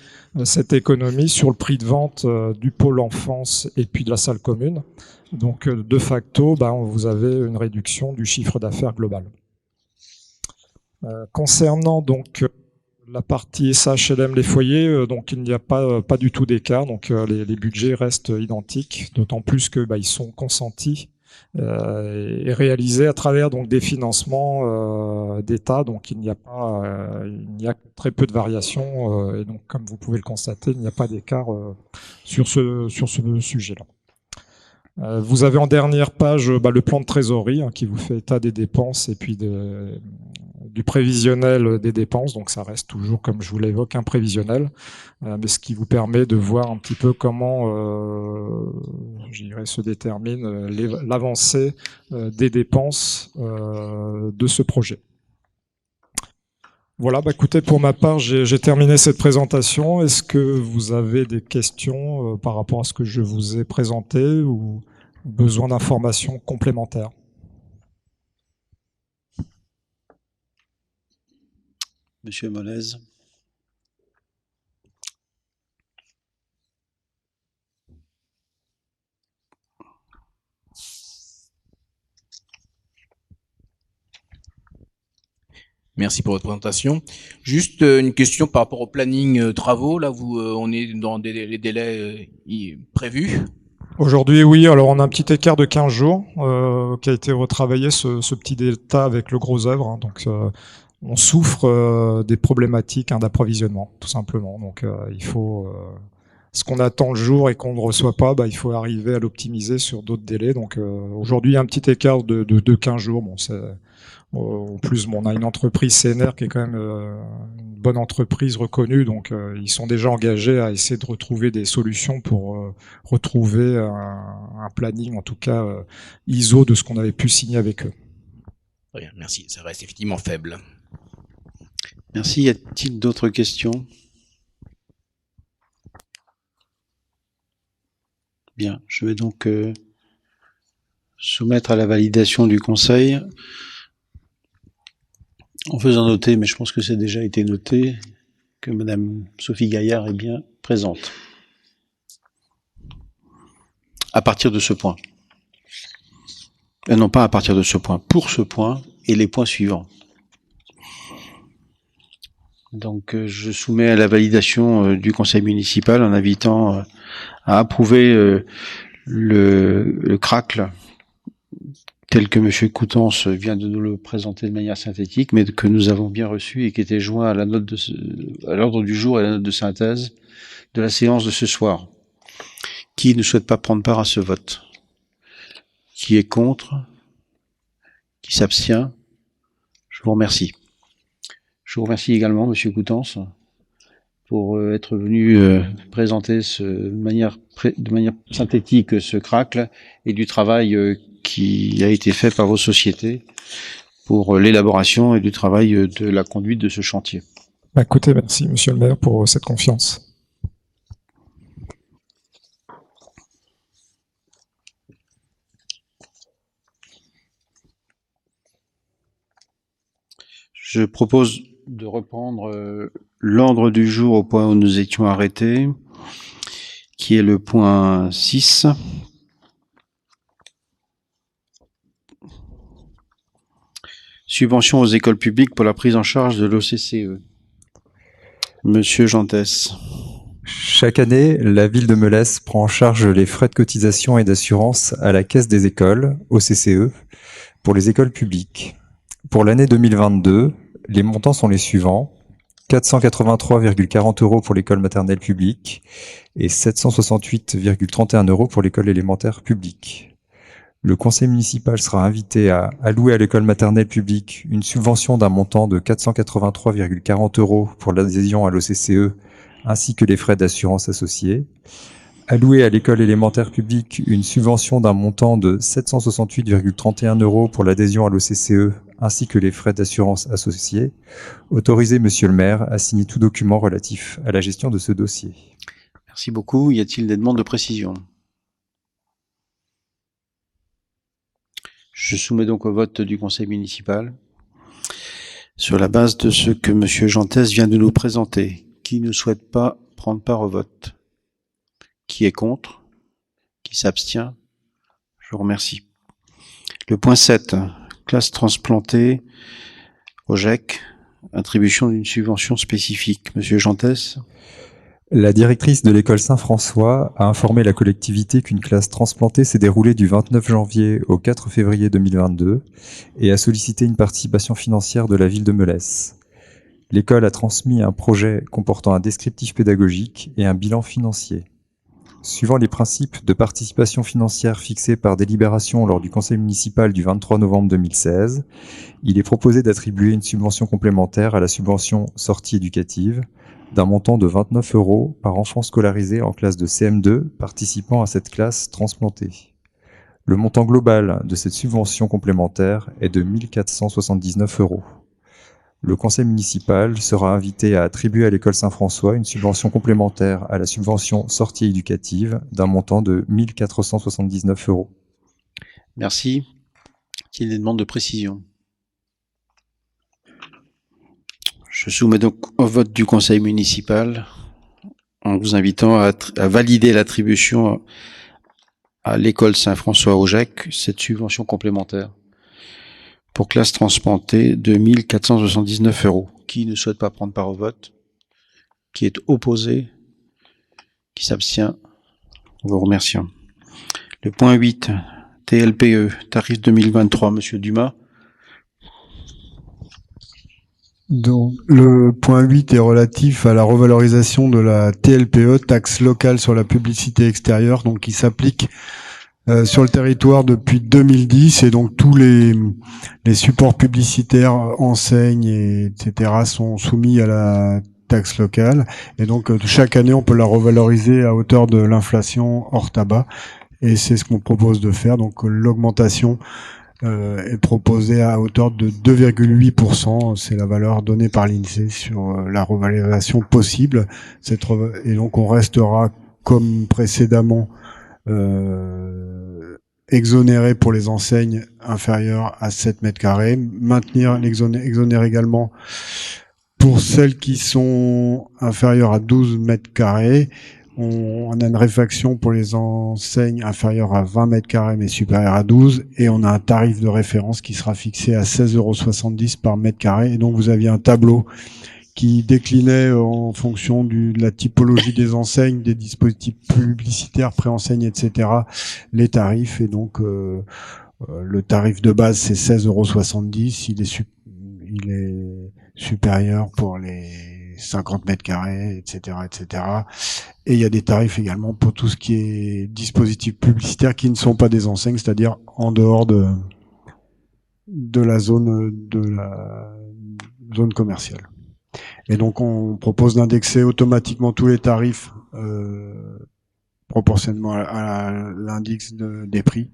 cette économie sur le prix de vente du pôle enfance et puis de la salle commune. Donc de facto, vous avez une réduction du chiffre d'affaires global. Concernant donc la partie SHLM, les foyers, donc il n'y a pas du tout d'écart, donc les budgets restent identiques, d'autant plus que ils sont consentis et réalisés à travers donc des financements d'État, donc il n'y a très peu de variations et donc comme vous pouvez le constater, il n'y a pas d'écart sur ce sujet-là. Vous avez en dernière page le plan de trésorerie qui vous fait état des dépenses et puis du prévisionnel des dépenses. Donc ça reste toujours, comme je vous l'évoque, un prévisionnel, mais ce qui vous permet de voir un petit peu comment se détermine l'avancée des dépenses de ce projet. Voilà, écoutez, pour ma part, j'ai terminé cette présentation. Est-ce que vous avez des questions par rapport à ce que je vous ai présenté ou besoin d'informations complémentaires? Monsieur Molez. Merci pour votre présentation. Juste une question par rapport au planning travaux. Là, on est dans les délais prévus. Aujourd'hui, oui. Alors, on a un petit écart de 15 jours qui a été retravaillé, ce petit delta avec le gros œuvre. Donc, on souffre des problématiques d'approvisionnement, tout simplement. Donc, il faut ce qu'on attend le jour et qu'on ne reçoit pas, il faut arriver à l'optimiser sur d'autres délais. Donc, aujourd'hui, il y a un petit écart de 15 jours. Bon, en plus, on a une entreprise CNR qui est quand même une bonne entreprise reconnue, donc ils sont déjà engagés à essayer de retrouver des solutions pour retrouver un planning, en tout cas ISO, de ce qu'on avait pu signer avec eux. Très bien, merci. Ça reste effectivement faible. Merci. Y a-t-il d'autres questions? Bien, je vais donc soumettre à la validation du Conseil, en faisant noter, mais je pense que c'est déjà été noté, que Madame Sophie Gaillard est bien présente. À partir de ce point. Non, pas à partir de ce point, pour ce point et les points suivants. Donc, je soumets à la validation du Conseil municipal en invitant à approuver le CRACL tel que M. Coutances vient de nous le présenter de manière synthétique, mais que nous avons bien reçu et qui était joint à l'ordre du jour et à la note de synthèse de la séance de ce soir. Qui ne souhaite pas prendre part à ce vote? Qui est contre? Qui s'abstient? Je vous remercie. Je vous remercie également, M. Coutances, pour être venu présenter de manière synthétique ce CRACL et du travail qui a été fait par vos sociétés pour l'élaboration et du travail de la conduite de ce chantier. Écoutez, merci Monsieur le maire pour cette confiance. Je propose de reprendre l'ordre du jour au point où nous étions arrêtés, qui est le point 6. Subvention aux écoles publiques pour la prise en charge de l'OCCE. Monsieur Jantès. Chaque année, la ville de Melesse prend en charge les frais de cotisation et d'assurance à la caisse des écoles, OCCE, pour les écoles publiques. Pour l'année 2022, les montants sont les suivants. 483,40 € pour l'école maternelle publique et 768,31 € pour l'école élémentaire publique. Le conseil municipal sera invité à allouer à l'école maternelle publique une subvention d'un montant de 483,40 € pour l'adhésion à l'OCCE ainsi que les frais d'assurance associés. Allouer à l'école élémentaire publique une subvention d'un montant de 768,31 € pour l'adhésion à l'OCCE ainsi que les frais d'assurance associés. Autoriser Monsieur le maire à signer tout document relatif à la gestion de ce dossier. Merci beaucoup. Y a-t-il des demandes de précision? Je soumets donc au vote du conseil municipal sur la base de ce que Monsieur Jantès vient de nous présenter. Qui ne souhaite pas prendre part au vote? Qui est contre? Qui s'abstient? Je vous remercie. Le point 7, classe transplantée au GEC, attribution d'une subvention spécifique. Monsieur Jantès. La directrice de l'école Saint-François a informé la collectivité qu'une classe transplantée s'est déroulée du 29 janvier au 4 février 2022 et a sollicité une participation financière de la ville de Melesse. L'école a transmis un projet comportant un descriptif pédagogique et un bilan financier. Suivant les principes de participation financière fixés par délibération lors du conseil municipal du 23 novembre 2016, il est proposé d'attribuer une subvention complémentaire à la subvention sortie éducative d'un montant de 29 € par enfant scolarisé en classe de CM2 participant à cette classe transplantée. Le montant global de cette subvention complémentaire est de 1 479 €. Le conseil municipal sera invité à attribuer à l'école Saint-François une subvention complémentaire à la subvention sortie éducative d'un montant de 1 479 €. Merci. Y a-t-il des demandes de précision? Je soumets donc au vote du conseil municipal en vous invitant à valider l'attribution à l'école Saint-François au GEC, cette subvention complémentaire pour classe transplantée de 1 479 €. Qui ne souhaite pas prendre part au vote? Qui est opposé? Qui s'abstient? Vous remercions. Le point 8, TLPE, tarif 2023, Monsieur Dumas. Donc, le point 8 est relatif à la revalorisation de la TLPE, taxe locale sur la publicité extérieure, donc qui s'applique sur le territoire depuis 2010, et donc tous les supports publicitaires, enseignes, etc. sont soumis à la taxe locale, et donc chaque année on peut la revaloriser à hauteur de l'inflation hors tabac, et c'est ce qu'on propose de faire. Donc l'augmentation est proposée à hauteur de 2,8%, c'est la valeur donnée par l'INSEE sur la revalorisation possible. Et donc on restera comme précédemment exonéré pour les enseignes inférieures à 7 mètres carrés, exonérer également pour celles qui sont inférieures à 12 mètres carrés. On a une réfaction pour les enseignes inférieures à 20 mètres carrés mais supérieures à 12, et on a un tarif de référence qui sera fixé à 16,70 € par mètre carré. Et donc vous aviez un tableau qui déclinait en fonction de la typologie des enseignes, des dispositifs publicitaires, préenseignes, etc., les tarifs. Et donc le tarif de base c'est 16,70 €, il est supérieur pour les 50 mètres carrés, etc., etc. Et il y a des tarifs également pour tout ce qui est dispositifs publicitaires qui ne sont pas des enseignes, c'est-à-dire en dehors de la zone commerciale. Et donc on propose d'indexer automatiquement tous les tarifs proportionnellement à l'indice des prix.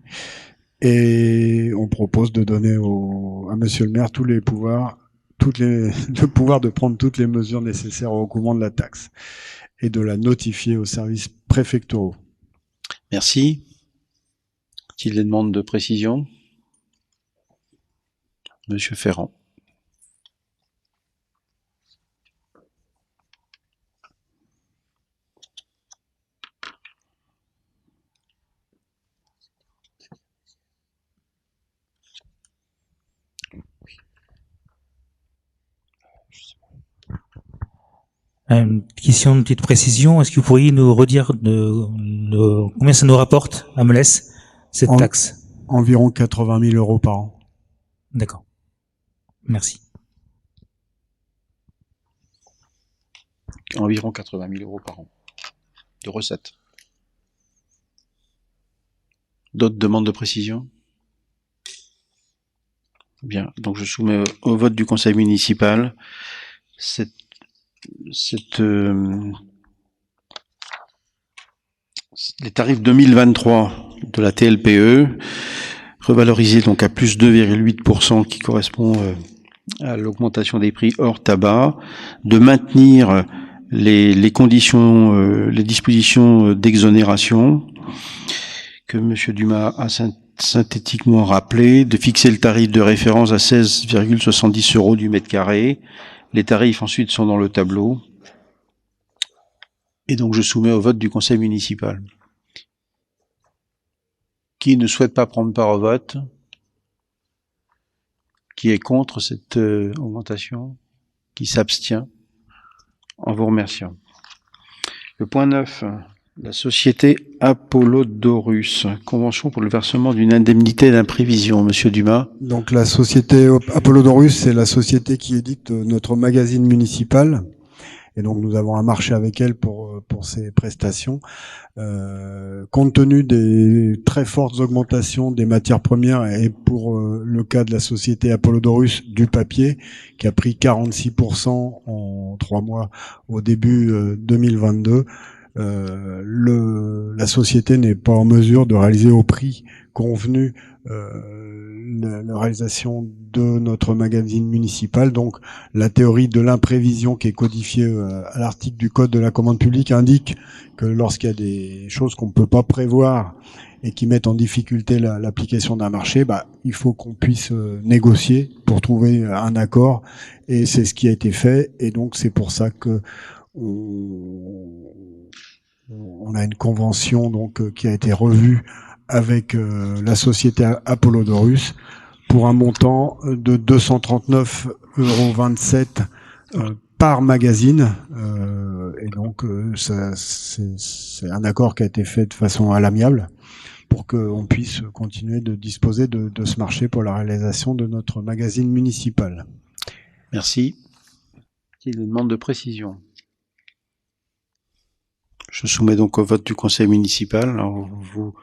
Et on propose de donner à Monsieur le maire tous les pouvoirs, le pouvoir de prendre toutes les mesures nécessaires au recouvrement de la taxe et de la notifier aux services préfectoraux. Merci. Y a-t-il des demandes de précision? Monsieur Ferrand. Une question de petite précision. Est-ce que vous pourriez nous redire combien ça nous rapporte à Melesse, cette taxe? Environ 80 000 euros par an. D'accord. Merci. Environ 80 000 euros par an de recettes. D'autres demandes de précision? Bien, donc je soumets au vote du conseil municipal les tarifs 2023 de la TLPE, revalorisés donc à plus 2,8% qui correspond à l'augmentation des prix hors tabac, de maintenir les conditions, les dispositions d'exonération que Monsieur Dumas a synthétiquement rappelé, de fixer le tarif de référence à 16,70 € du mètre carré. Les tarifs ensuite sont dans le tableau. Et donc je soumets au vote du conseil municipal. Qui ne souhaite pas prendre part au vote? Qui est contre cette augmentation? Qui s'abstient? En vous remerciant. Le point 9, la société Apollodorus, convention pour le versement d'une indemnité d'imprévision. Monsieur Dumas. Donc la société Apollodorus, c'est la société qui édite notre magazine municipal. Et donc nous avons un marché avec elle pour ces prestations. Compte tenu des très fortes augmentations des matières premières et pour le cas de la société Apollodorus du papier qui a pris 46% en 3 mois au début 2022, la société n'est pas en mesure de réaliser au prix convenu la réalisation de notre magazine municipal. Donc la théorie de l'imprévision qui est codifiée à l'article du Code de la commande publique indique que lorsqu'il y a des choses qu'on ne peut pas prévoir et qui mettent en difficulté l'application d'un marché, il faut qu'on puisse négocier pour trouver un accord, et c'est ce qui a été fait. Et donc c'est pour ça que on a une convention donc qui a été revue avec la société Apollodorus pour un montant de 239,27 € par magazine. Et donc c'est un accord qui a été fait de façon à l'amiable pour qu'on puisse continuer de disposer de ce marché pour la réalisation de notre magazine municipal. Merci. Il y a une demande de précision. Je soumets donc au vote du conseil municipal. Alors, vous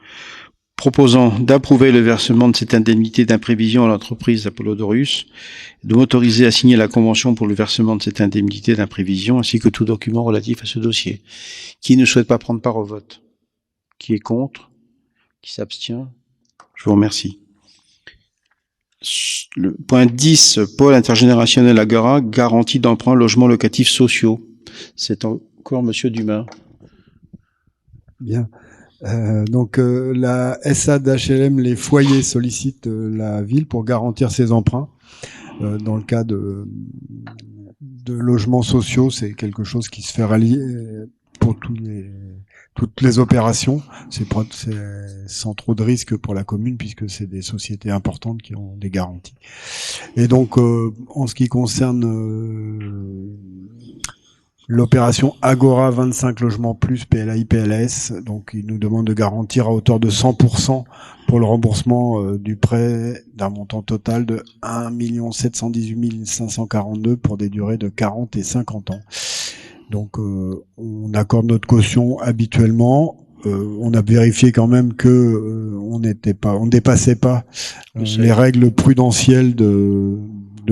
proposant d'approuver le versement de cette indemnité d'imprévision à l'entreprise Apollodorus, de m'autoriser à signer la convention pour le versement de cette indemnité d'imprévision, ainsi que tout document relatif à ce dossier. Qui ne souhaite pas prendre part au vote? Qui est contre? Qui s'abstient? Je vous remercie. Le point 10, pôle intergénérationnel Agora, garantie d'emprunt logements locatifs sociaux. C'est encore Monsieur Dumas. Bien. Donc la SA d'HLM Les Foyers sollicite la ville pour garantir ses emprunts dans le cas de logements sociaux. C'est quelque chose qui se fait rallier pour toutes les opérations. C'est sans trop de risques pour la commune puisque c'est des sociétés importantes qui ont des garanties. Et donc en ce qui concerne l'opération Agora 25 logements plus PLAI PLS, donc il nous demande de garantir à hauteur de 100% pour le remboursement du prêt d'un montant total de 1 718 542 pour des durées de 40 et 50 ans. Donc on accorde notre caution habituellement. On a vérifié quand même que on ne dépassait pas les règles prudentielles de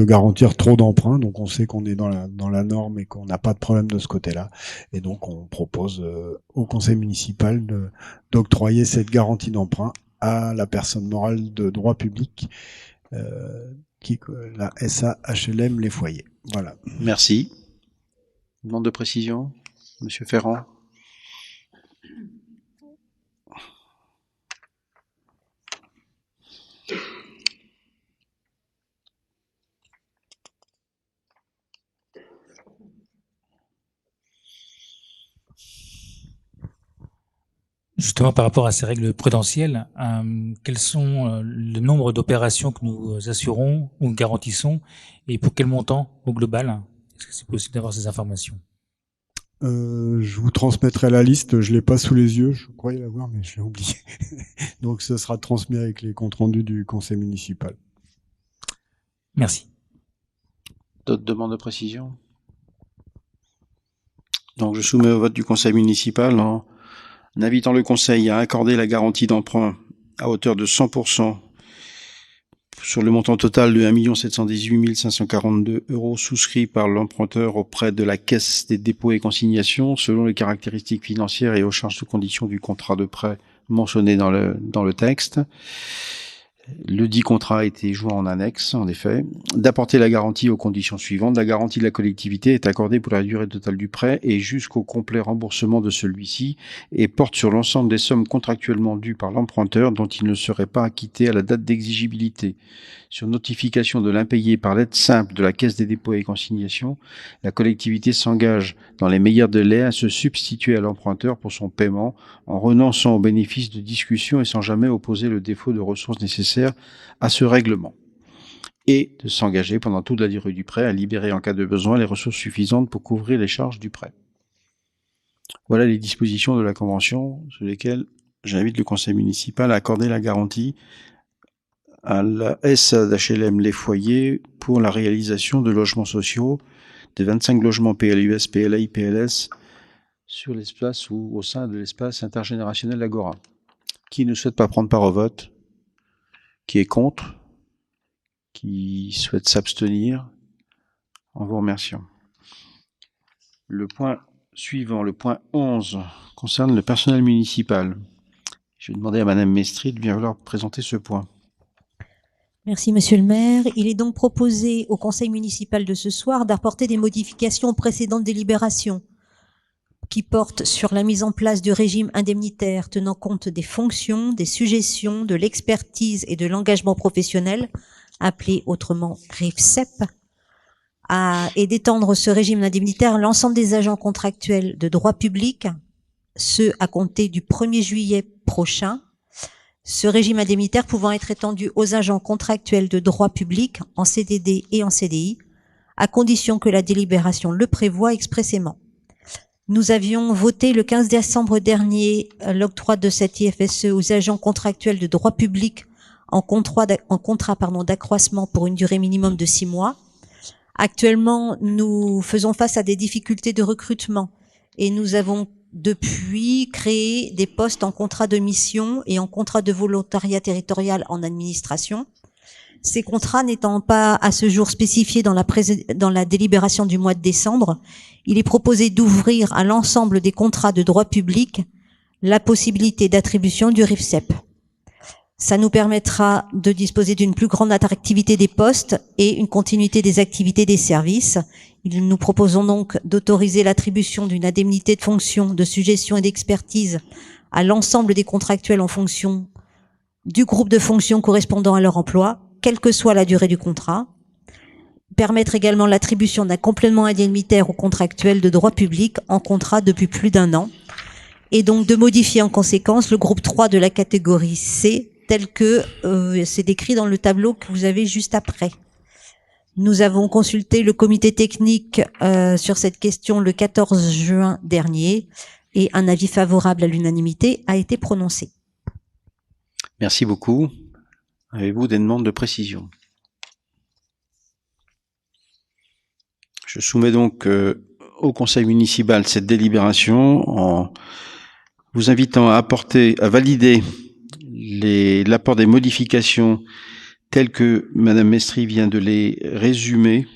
garantir trop d'emprunts, donc on sait qu'on est dans la norme et qu'on n'a pas de problème de ce côté-là. Et donc on propose au conseil municipal d'octroyer cette garantie d'emprunt à la personne morale de droit public, la SA HLM Les Foyers. Voilà. Merci. Demande de précision, Monsieur Ferrand. Justement, par rapport à ces règles prudentielles, quels sont le nombre d'opérations que nous assurons ou garantissons et pour quel montant au global? Est-ce que c'est possible d'avoir ces informations? Je vous transmettrai la liste, je l'ai pas sous les yeux, je croyais l'avoir, mais je l'ai oublié. Donc ça sera transmis avec les comptes rendus du conseil municipal. Merci. D'autres demandes de précision? Donc je soumets au vote du conseil municipal en invitant le conseil à accorder la garantie d'emprunt à hauteur de 100% sur le montant total de 1 718 542 € souscrit par l'emprunteur auprès de la Caisse des dépôts et consignations selon les caractéristiques financières et aux charges de conditions du contrat de prêt mentionné dans le texte. Le dit contrat a été joint en annexe, en effet. D'apporter la garantie aux conditions suivantes. La garantie de la collectivité est accordée pour la durée totale du prêt et jusqu'au complet remboursement de celui-ci et porte sur l'ensemble des sommes contractuellement dues par l'emprunteur dont il ne serait pas acquitté à la date d'exigibilité. Sur notification de l'impayé par lettre simple de la Caisse des dépôts et consignations, la collectivité s'engage dans les meilleurs délais à se substituer à l'emprunteur pour son paiement en renonçant au bénéfice de discussion et sans jamais opposer le défaut de ressources nécessaires à ce règlement. Et de s'engager pendant toute la durée du prêt à libérer en cas de besoin les ressources suffisantes pour couvrir les charges du prêt. Voilà les dispositions de la convention sur lesquelles j'invite le conseil municipal à accorder la garantie à la SA d'HLM Les Foyers pour la réalisation de logements sociaux, de 25 logements PLUS, PLI, PLS sur l'espace ou au sein de l'espace intergénérationnel Agora. Qui ne souhaite pas prendre part au vote? Qui est contre? Qui souhaite s'abstenir? En vous remerciant. Le point suivant, le point 11, concerne le personnel municipal. Je vais demander à Madame Mestri de bien vouloir présenter ce point. Merci, Monsieur le maire. Il est donc proposé au conseil municipal de ce soir d'apporter des modifications aux précédentes délibérations qui portent sur la mise en place du régime indemnitaire tenant compte des fonctions, des suggestions, de l'expertise et de l'engagement professionnel, appelé autrement RIFSEP, et d'étendre ce régime indemnitaire à l'ensemble des agents contractuels de droit public, ce à compter du 1er juillet prochain. Ce régime indemnitaire pouvant être étendu aux agents contractuels de droit public en CDD et en CDI, à condition que la délibération le prévoie expressément. Nous avions voté le 15 décembre dernier l'octroi de cette IFSE aux agents contractuels de droit public en contrat d'accroissement pour une durée minimum de 6 mois. Actuellement, nous faisons face à des difficultés de recrutement et nous avons depuis créé des postes en contrat de mission et en contrat de volontariat territorial en administration. Ces contrats n'étant pas à ce jour spécifiés dans la délibération du mois de décembre, il est proposé d'ouvrir à l'ensemble des contrats de droit public la possibilité d'attribution du RIFSEP. Ça nous permettra de disposer d'une plus grande attractivité des postes et une continuité des activités des services. Nous proposons donc d'autoriser l'attribution d'une indemnité de fonction, de suggestion et d'expertise à l'ensemble des contractuels en fonction du groupe de fonctions correspondant à leur emploi, quelle que soit la durée du contrat. Permettre également l'attribution d'un complément indemnitaire aux contractuels de droit public en contrat depuis plus d'1 an. Et donc de modifier en conséquence le groupe 3 de la catégorie C, tel que c'est décrit dans le tableau que vous avez juste après. Nous avons consulté le comité technique sur cette question le 14 juin dernier et un avis favorable à l'unanimité a été prononcé. Merci beaucoup. Avez-vous des demandes de précision? Je soumets donc au conseil municipal cette délibération en vous invitant à valider l'apport des modifications telles que Madame Mestri vient de les résumer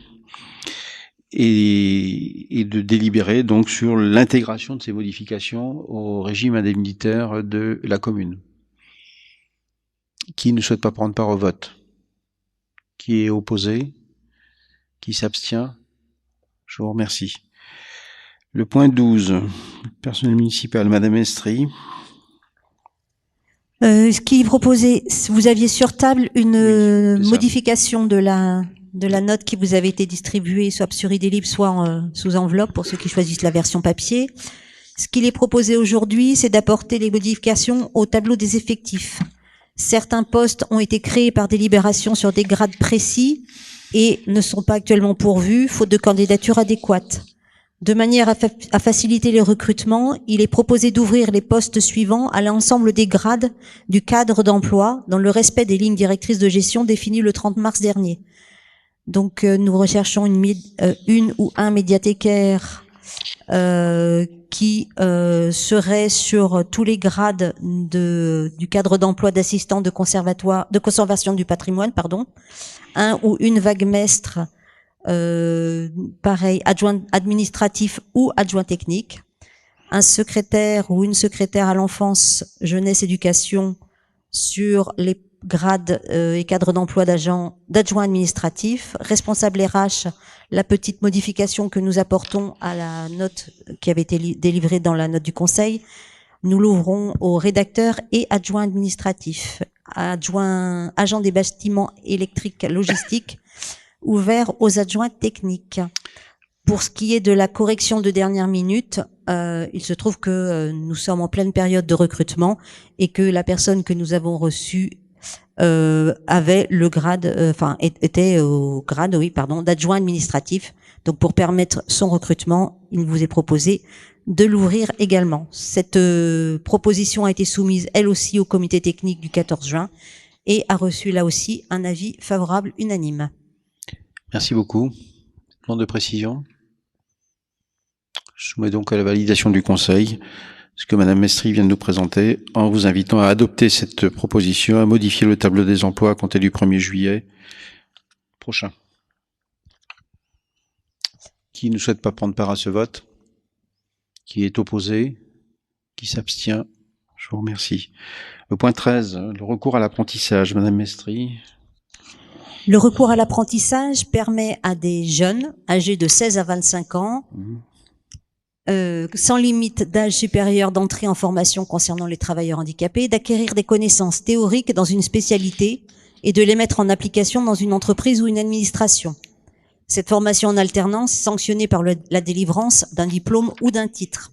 et de délibérer donc sur l'intégration de ces modifications au régime indemnitaire de la commune. Qui ne souhaite pas prendre part au vote? Qui est opposé? Qui s'abstient? Je vous remercie. Le point 12, personnel municipal, Madame Mestri. Ce qui est proposé, vous aviez sur table une modification de la note qui vous avait été distribuée, soit sur ID libre, soit sous enveloppe, pour ceux qui choisissent la version papier. Ce qu'il est proposé aujourd'hui, c'est d'apporter les modifications au tableau des effectifs. Certains postes ont été créés par délibération sur des grades précis et ne sont pas actuellement pourvus, faute de candidature adéquate. De manière à faciliter les recrutements, il est proposé d'ouvrir les postes suivants à l'ensemble des grades du cadre d'emploi dans le respect des lignes directrices de gestion définies le 30 mars dernier. Donc nous recherchons une ou un médiathécaire qui serait sur tous les grades du cadre d'emploi d'assistant de conservation du patrimoine, un ou une vaguemestre, pareil, adjoint administratif ou adjoint technique, un secrétaire ou une secrétaire à l'enfance, jeunesse, éducation sur les grades et cadres d'emploi d'adjoint administratif, responsable RH, la petite modification que nous apportons à la note qui avait été délivrée dans la note du Conseil, nous l'ouvrons aux rédacteurs et adjoints administratifs, agents des bâtiments électriques logistiques, ouvert aux adjoints techniques. Pour ce qui est de la correction de dernière minute, il se trouve que nous sommes en pleine période de recrutement et que la personne que nous avons reçue avait le grade, était au grade, d'adjoint administratif. Donc pour permettre son recrutement, il vous est proposé de l'ouvrir également. Cette proposition a été soumise elle aussi au comité technique du 14 juin et a reçu là aussi un avis favorable unanime. Merci beaucoup. Demande de précision. Je soumets donc à la validation du Conseil ce que Madame Mestry vient de nous présenter, en vous invitant à adopter cette proposition, à modifier le tableau des emplois à compter du 1er juillet prochain. Qui ne souhaite pas prendre part à ce vote? Qui est opposé? Qui s'abstient? Je vous remercie. Le point 13, le recours à l'apprentissage. Madame Mestry. Le recours à l'apprentissage permet à des jeunes âgés de 16 à 25 ans, sans limite d'âge supérieur d'entrée en formation concernant les travailleurs handicapés, d'acquérir des connaissances théoriques dans une spécialité et de les mettre en application dans une entreprise ou une administration. Cette formation en alternance est sanctionnée par la délivrance d'un diplôme ou d'un titre.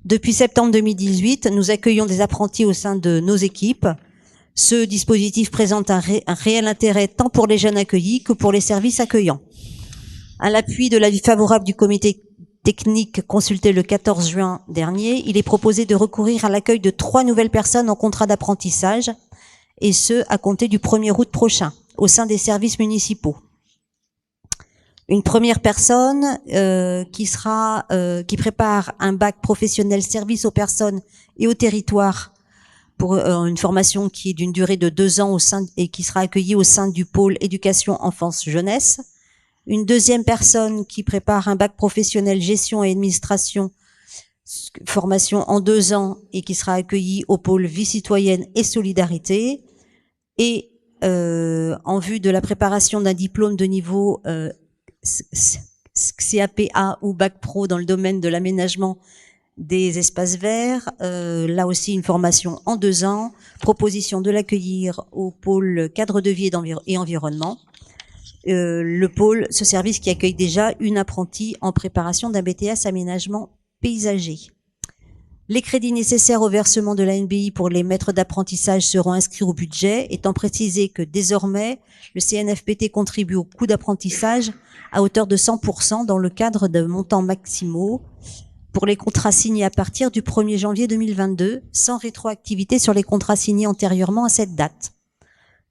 Depuis septembre 2018, nous accueillons des apprentis au sein de nos équipes. Ce dispositif présente un réel intérêt tant pour les jeunes accueillis que pour les services accueillants. À l'appui de l'avis favorable du comité technique consulté le 14 juin dernier, il est proposé de recourir à l'accueil de 3 nouvelles personnes en contrat d'apprentissage, et ce, à compter du 1er août prochain, au sein des services municipaux. Une première personne qui prépare un bac professionnel service aux personnes et au territoire pour une formation qui est d'une durée de 2 ans et qui sera accueillie au sein du pôle éducation enfance jeunesse. Une deuxième personne qui prépare un bac professionnel gestion et administration, formation en 2 ans et qui sera accueillie au pôle vie citoyenne et solidarité. Et en vue de la préparation d'un diplôme de niveau CAPA ou bac pro dans le domaine de l'aménagement des espaces verts, là aussi une formation en 2 ans, proposition de l'accueillir au pôle cadre de vie et environnement. Le pôle, ce service qui accueille déjà une apprentie en préparation d'un BTS aménagement paysager. Les crédits nécessaires au versement de la NBI pour les maîtres d'apprentissage seront inscrits au budget, étant précisé que désormais, le CNFPT contribue au coût d'apprentissage à hauteur de 100% dans le cadre de montants maximaux pour les contrats signés à partir du 1er janvier 2022, sans rétroactivité sur les contrats signés antérieurement à cette date.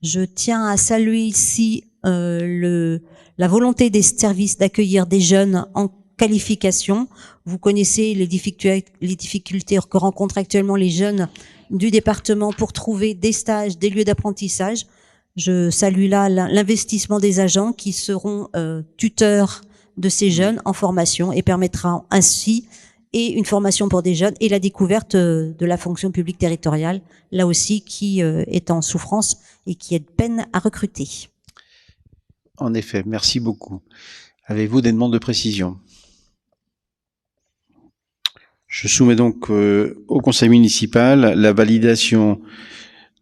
Je tiens à saluer ici la volonté des services d'accueillir des jeunes en qualification. Vous connaissez les difficultés que rencontrent actuellement les jeunes du département pour trouver des stages, des lieux d'apprentissage. Je salue là l'investissement des agents qui seront tuteurs de ces jeunes en formation et permettra ainsi une formation pour des jeunes et la découverte de la fonction publique territoriale, là aussi qui est en souffrance et qui est de peine à recruter. En effet, merci beaucoup. Avez-vous des demandes de précision? Je soumets donc au Conseil municipal la validation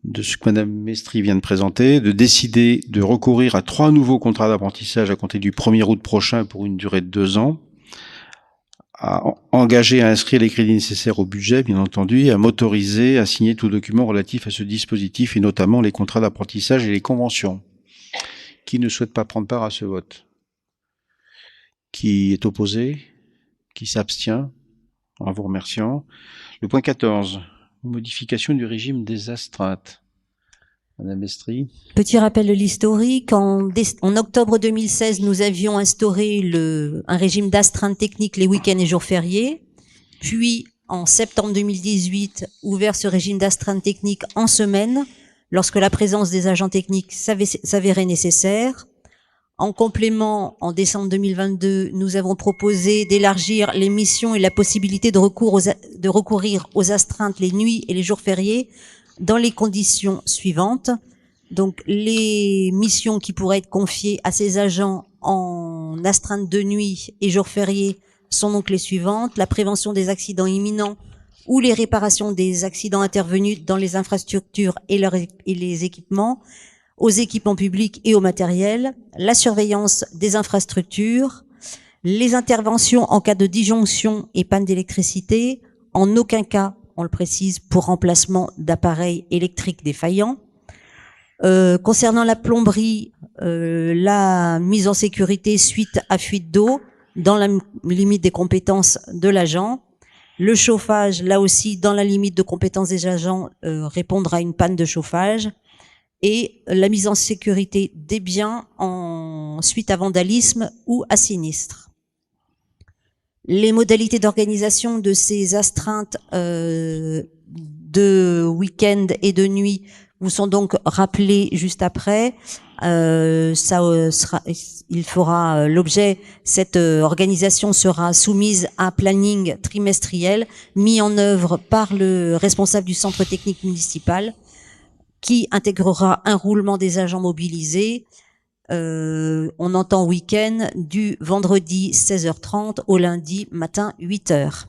de ce que Madame Mestry vient de présenter, de décider de recourir à 3 nouveaux contrats d'apprentissage à compter du 1er août prochain pour une durée de 2 ans, à engager à inscrire les crédits nécessaires au budget, bien entendu, et à m'autoriser à signer tout document relatif à ce dispositif, et notamment les contrats d'apprentissage et les conventions. Qui ne souhaite pas prendre part à ce vote? Qui est opposé? Qui s'abstient? En vous remerciant. Le point 14, modification du régime des astreintes. Madame Estrie. Petit rappel de l'historique, en octobre 2016, nous avions instauré un régime d'astreinte technique les week-ends et jours fériés. Puis, en septembre 2018, ouvert ce régime d'astreinte technique en semaine, lorsque la présence des agents techniques s'avérait nécessaire. En complément, en décembre 2022, nous avons proposé d'élargir les missions et la possibilité de recourir aux astreintes les nuits et les jours fériés dans les conditions suivantes. Donc, les missions qui pourraient être confiées à ces agents en astreinte de nuit et jours fériés sont donc les suivantes: la prévention des accidents imminents ou les réparations des accidents intervenus dans les infrastructures et les équipements, aux équipements publics et au matériel, la surveillance des infrastructures, les interventions en cas de disjonction et panne d'électricité, en aucun cas, on le précise, pour remplacement d'appareils électriques défaillants. Concernant la plomberie, la mise en sécurité suite à fuite d'eau, dans la limite des compétences de l'agent. Le chauffage, là aussi, dans la limite de compétences des agents, répondre à une panne de chauffage. Et la mise en sécurité des biens suite à vandalisme ou à sinistre. Les modalités d'organisation de ces astreintes de week-end et de nuit vous sont donc rappelées juste après. Cette organisation sera soumise à un planning trimestriel mis en œuvre par le responsable du centre technique municipal, qui intégrera un roulement des agents mobilisés. On entend week-end du vendredi 16h30 au lundi matin 8h.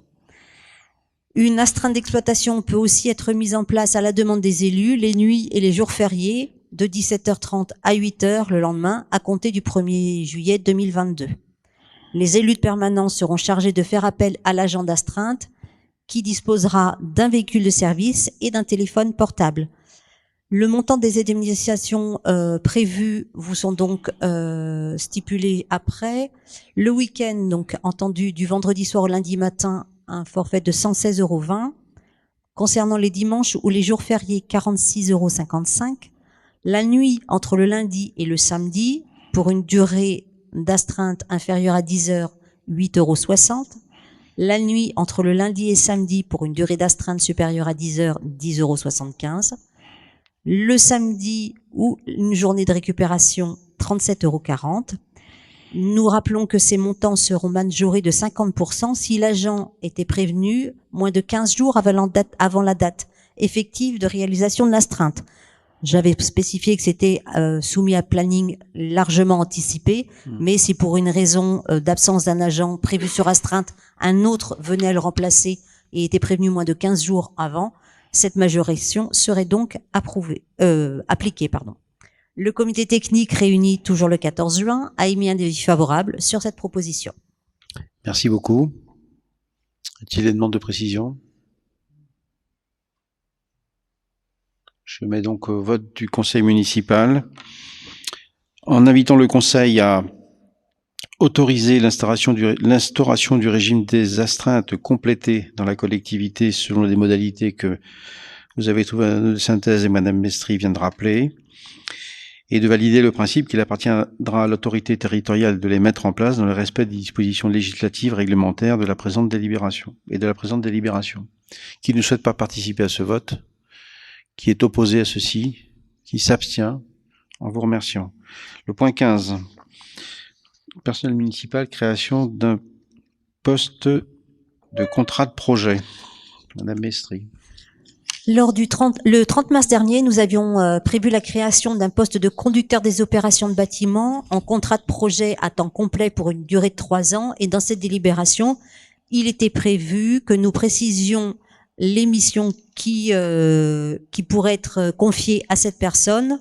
Une astreinte d'exploitation peut aussi être mise en place à la demande des élus les nuits et les jours fériés de 17h30 à 8h le lendemain à compter du 1er juillet 2022. Les élus de permanence seront chargés de faire appel à l'agent d'astreinte qui disposera d'un véhicule de service et d'un téléphone portable. Le montant des indemnisations prévues vous sont donc stipulés après. Le week-end, donc entendu du vendredi soir au lundi matin, un forfait de 116,20 €. Concernant les dimanches ou les jours fériés, 46,55 €. La nuit entre le lundi et le samedi, pour une durée d'astreinte inférieure à 10 heures, 8,60 €. La nuit entre le lundi et samedi, pour une durée d'astreinte supérieure à 10 heures, 10,75 €. Le samedi ou une journée de récupération, 37,40 €. Nous rappelons que ces montants seront majorés de 50% si l'agent était prévenu moins de 15 jours avant la date effective de réalisation de l'astreinte. J'avais spécifié que c'était soumis à planning largement anticipé, mais si pour une raison d'absence d'un agent prévu sur astreinte, un autre venait à le remplacer et était prévenu moins de 15 jours avant, cette majoration serait donc appliquée. Le comité technique réuni toujours le 14 juin a émis un avis favorable sur cette proposition. Merci beaucoup. Y a-t-il des demandes de précision? Je mets donc au vote du conseil municipal en invitant le conseil à autoriser l'instauration du régime des astreintes complétées dans la collectivité selon les modalités que vous avez trouvé à la synthèse et Madame Mestri vient de rappeler, et de valider le principe qu'il appartiendra à l'autorité territoriale de les mettre en place dans le respect des dispositions législatives réglementaires de la présente délibération et de la présente délibération. Qui ne souhaite pas participer à ce vote? Qui est opposé à ceci? Qui s'abstient? En vous remerciant. Le point 15. Personnel municipal, création d'un poste de contrat de projet. Madame Mestri. Le 30 mars dernier, nous avions prévu la création d'un poste de conducteur des opérations de bâtiment en contrat de projet à temps complet pour une durée de 3 ans. Et dans cette délibération, il était prévu que nous précisions les missions qui pourraient être confiées à cette personne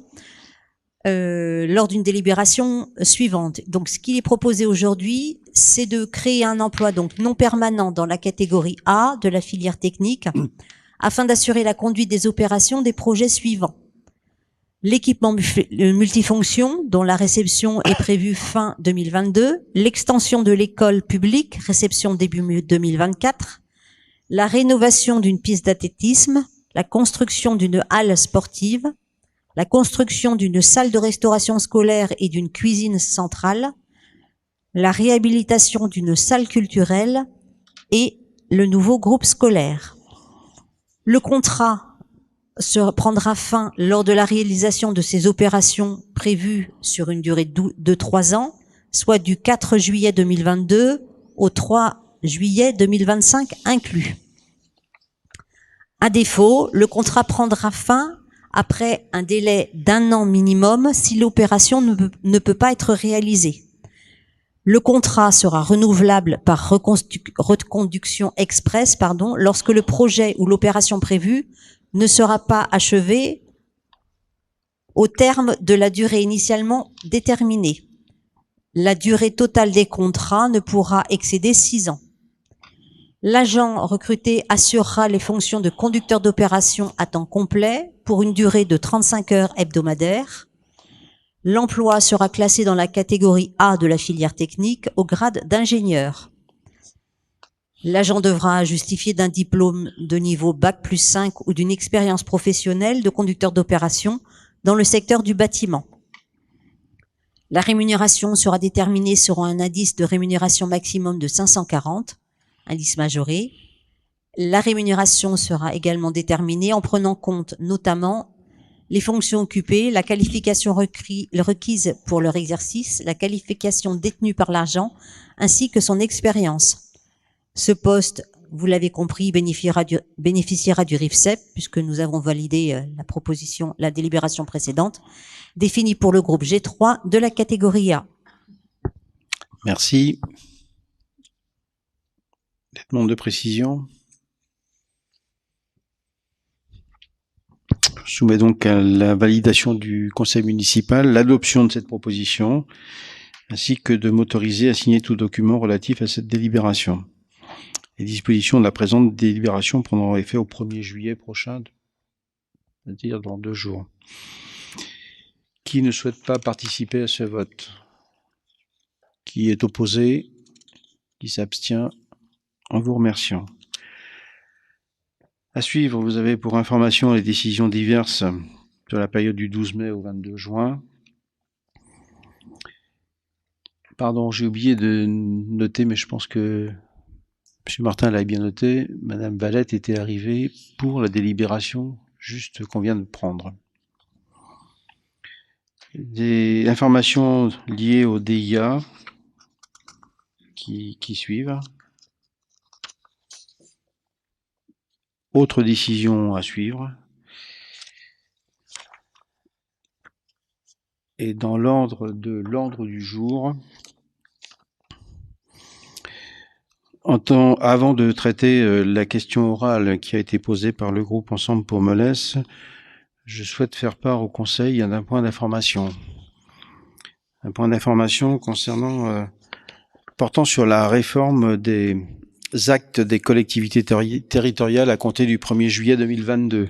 lors d'une délibération suivante. Donc, ce qui est proposé aujourd'hui, c'est de créer un emploi donc non permanent dans la catégorie A de la filière technique, afin d'assurer la conduite des opérations des projets suivants. l'équipement multifonction dont la réception est prévue fin 2022, l'extension de l'école publique, réception début 2024, la rénovation d'une piste d'athlétisme, la construction d'une halle sportive, la construction d'une salle de restauration scolaire et d'une cuisine centrale, la réhabilitation d'une salle culturelle et le nouveau groupe scolaire. Le contrat prendra fin lors de la réalisation de ces opérations prévues sur une durée de 3 ans, soit du 4 juillet 2022 au 3 juillet 2025 inclus. À défaut, le contrat prendra fin après un délai d'1 an minimum si l'opération ne peut pas être réalisée. Le contrat sera renouvelable par reconduction express, lorsque le projet ou l'opération prévue ne sera pas achevé au terme de la durée initialement déterminée. La durée totale des contrats ne pourra excéder 6 ans. L'agent recruté assurera les fonctions de conducteur d'opération à temps complet pour une durée de 35 heures hebdomadaires. L'emploi sera classé dans la catégorie A de la filière technique au grade d'ingénieur. L'agent devra justifier d'un diplôme de niveau Bac+5 ou d'une expérience professionnelle de conducteur d'opération dans le secteur du bâtiment. La rémunération sera déterminée sur un indice de rémunération maximum de 540, indice majoré. La rémunération sera également déterminée en prenant compte notamment les fonctions occupées, la qualification requise pour leur exercice, la qualification détenue par l'agent, ainsi que son expérience. Ce poste, vous l'avez compris, bénéficiera du RIFSEP, puisque nous avons validé la délibération précédente, définie pour le groupe G3 de la catégorie A. Merci. Demande de précision. Je soumets donc à la validation du conseil municipal l'adoption de cette proposition, ainsi que de m'autoriser à signer tout document relatif à cette délibération. Les dispositions de la présente délibération prendront effet au 1er juillet prochain, c'est-à-dire dans 2 jours. Qui ne souhaite pas participer à ce vote? Qui est opposé? Qui s'abstient? En vous remerciant. À suivre, vous avez pour information les décisions diverses sur la période du 12 mai au 22 juin. Pardon, j'ai oublié de noter, mais je pense que M. Martin l'avait bien noté, Mme Valette était arrivée pour la délibération juste qu'on vient de prendre. Des informations liées au DIA qui suivent. Autre décision à suivre. Et dans l'ordre du jour, avant de traiter la question orale qui a été posée par le groupe Ensemble pour Melesse, je souhaite faire part au Conseil d'un point d'information. Un point d'information portant sur la réforme des actes des collectivités territoriales à compter du 1er juillet 2022.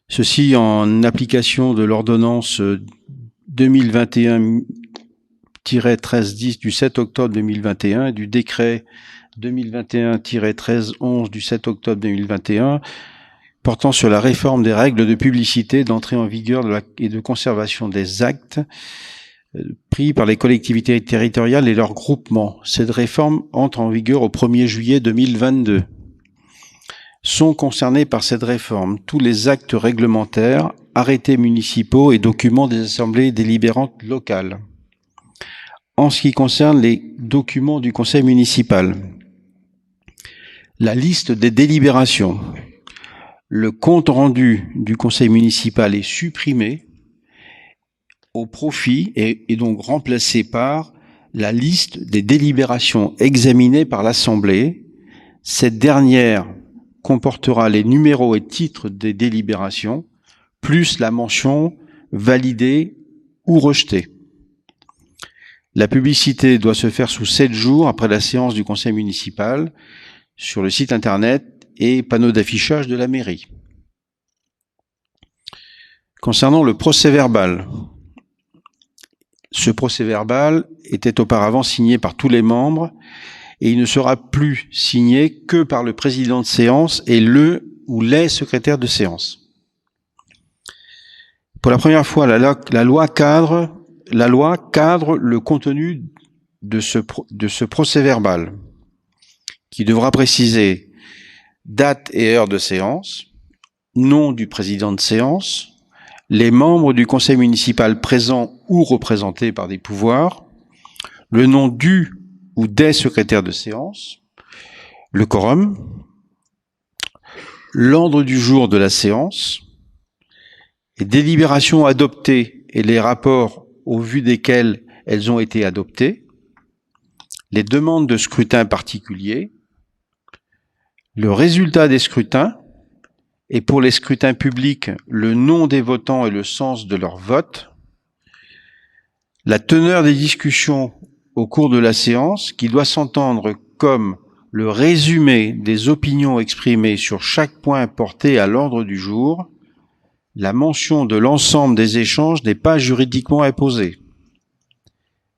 Ceci en application de l'ordonnance 2021-1310 du 7 octobre 2021 et du décret 2021-1311 du 7 octobre 2021 portant sur la réforme des règles de publicité, d'entrée en vigueur et de conservation des actes pris par les collectivités territoriales et leurs groupements. Cette réforme entre en vigueur au 1er juillet 2022. Sont concernés par cette réforme tous les actes réglementaires, arrêtés municipaux et documents des assemblées délibérantes locales. En ce qui concerne les documents du conseil municipal, la liste des délibérations, le compte rendu du conseil municipal est supprimé au profit et donc remplacé par la liste des délibérations examinées par l'Assemblée. Cette dernière comportera les numéros et titres des délibérations, plus la mention validée ou rejetée. La publicité doit se faire sous 7 jours après la séance du conseil municipal sur le site internet et panneau d'affichage de la mairie. Concernant le procès-verbal, ce procès-verbal était auparavant signé par tous les membres et il ne sera plus signé que par le président de séance et le ou les secrétaires de séance. Pour la première fois, la loi cadre le contenu de ce procès-verbal, qui devra préciser date et heure de séance, nom du président de séance, les membres du conseil municipal présents ou représentés par des pouvoirs, le nom du ou des secrétaires de séance, le quorum, l'ordre du jour de la séance, les délibérations adoptées et les rapports au vu desquels elles ont été adoptées, les demandes de scrutin particuliers, le résultat des scrutins, et pour les scrutins publics, le nom des votants et le sens de leur vote, la teneur des discussions au cours de la séance, qui doit s'entendre comme le résumé des opinions exprimées sur chaque point porté à l'ordre du jour. La mention de l'ensemble des échanges n'est pas juridiquement imposée.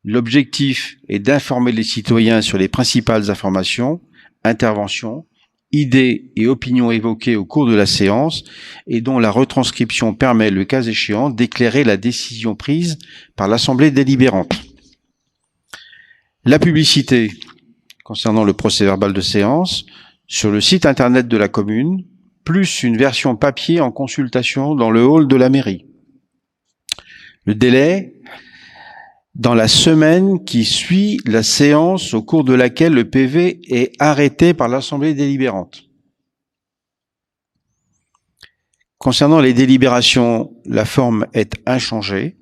L'objectif est d'informer les citoyens sur les principales informations, interventions, idées et opinions évoquées au cours de la séance et dont la retranscription permet, le cas échéant, d'éclairer la décision prise par l'Assemblée délibérante. La publicité concernant le procès-verbal de séance sur le site internet de la commune, plus une version papier en consultation dans le hall de la mairie. Le délai, dans la semaine qui suit la séance au cours de laquelle le PV est arrêté par l'Assemblée délibérante. Concernant les délibérations, la forme est inchangée.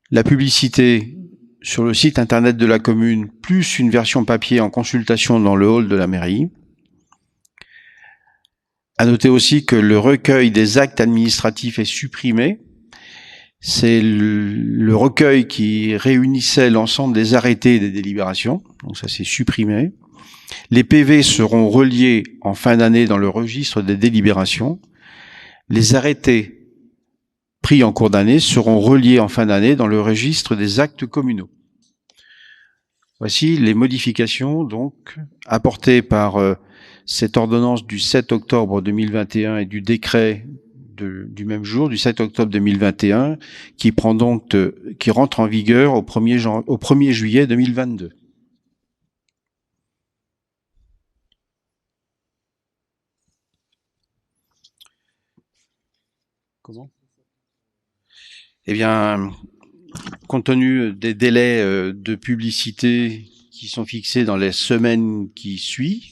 La publicité sur le site internet de la commune, plus une version papier en consultation dans le hall de la mairie. À noter aussi que le recueil des actes administratifs est supprimé. C'est le recueil qui réunissait l'ensemble des arrêtés et des délibérations. Donc ça, c'est supprimé. Les PV seront reliés en fin d'année dans le registre des délibérations. Les arrêtés pris en cours d'année seront reliés en fin d'année dans le registre des actes communaux. Voici les modifications donc apportées par cette ordonnance du 7 octobre 2021 et du décret du même jour, du 7 octobre 2021, qui rentre en vigueur au 1er juillet 2022. Comment ? Eh bien, compte tenu des délais de publicité qui sont fixés dans les semaines qui suivent,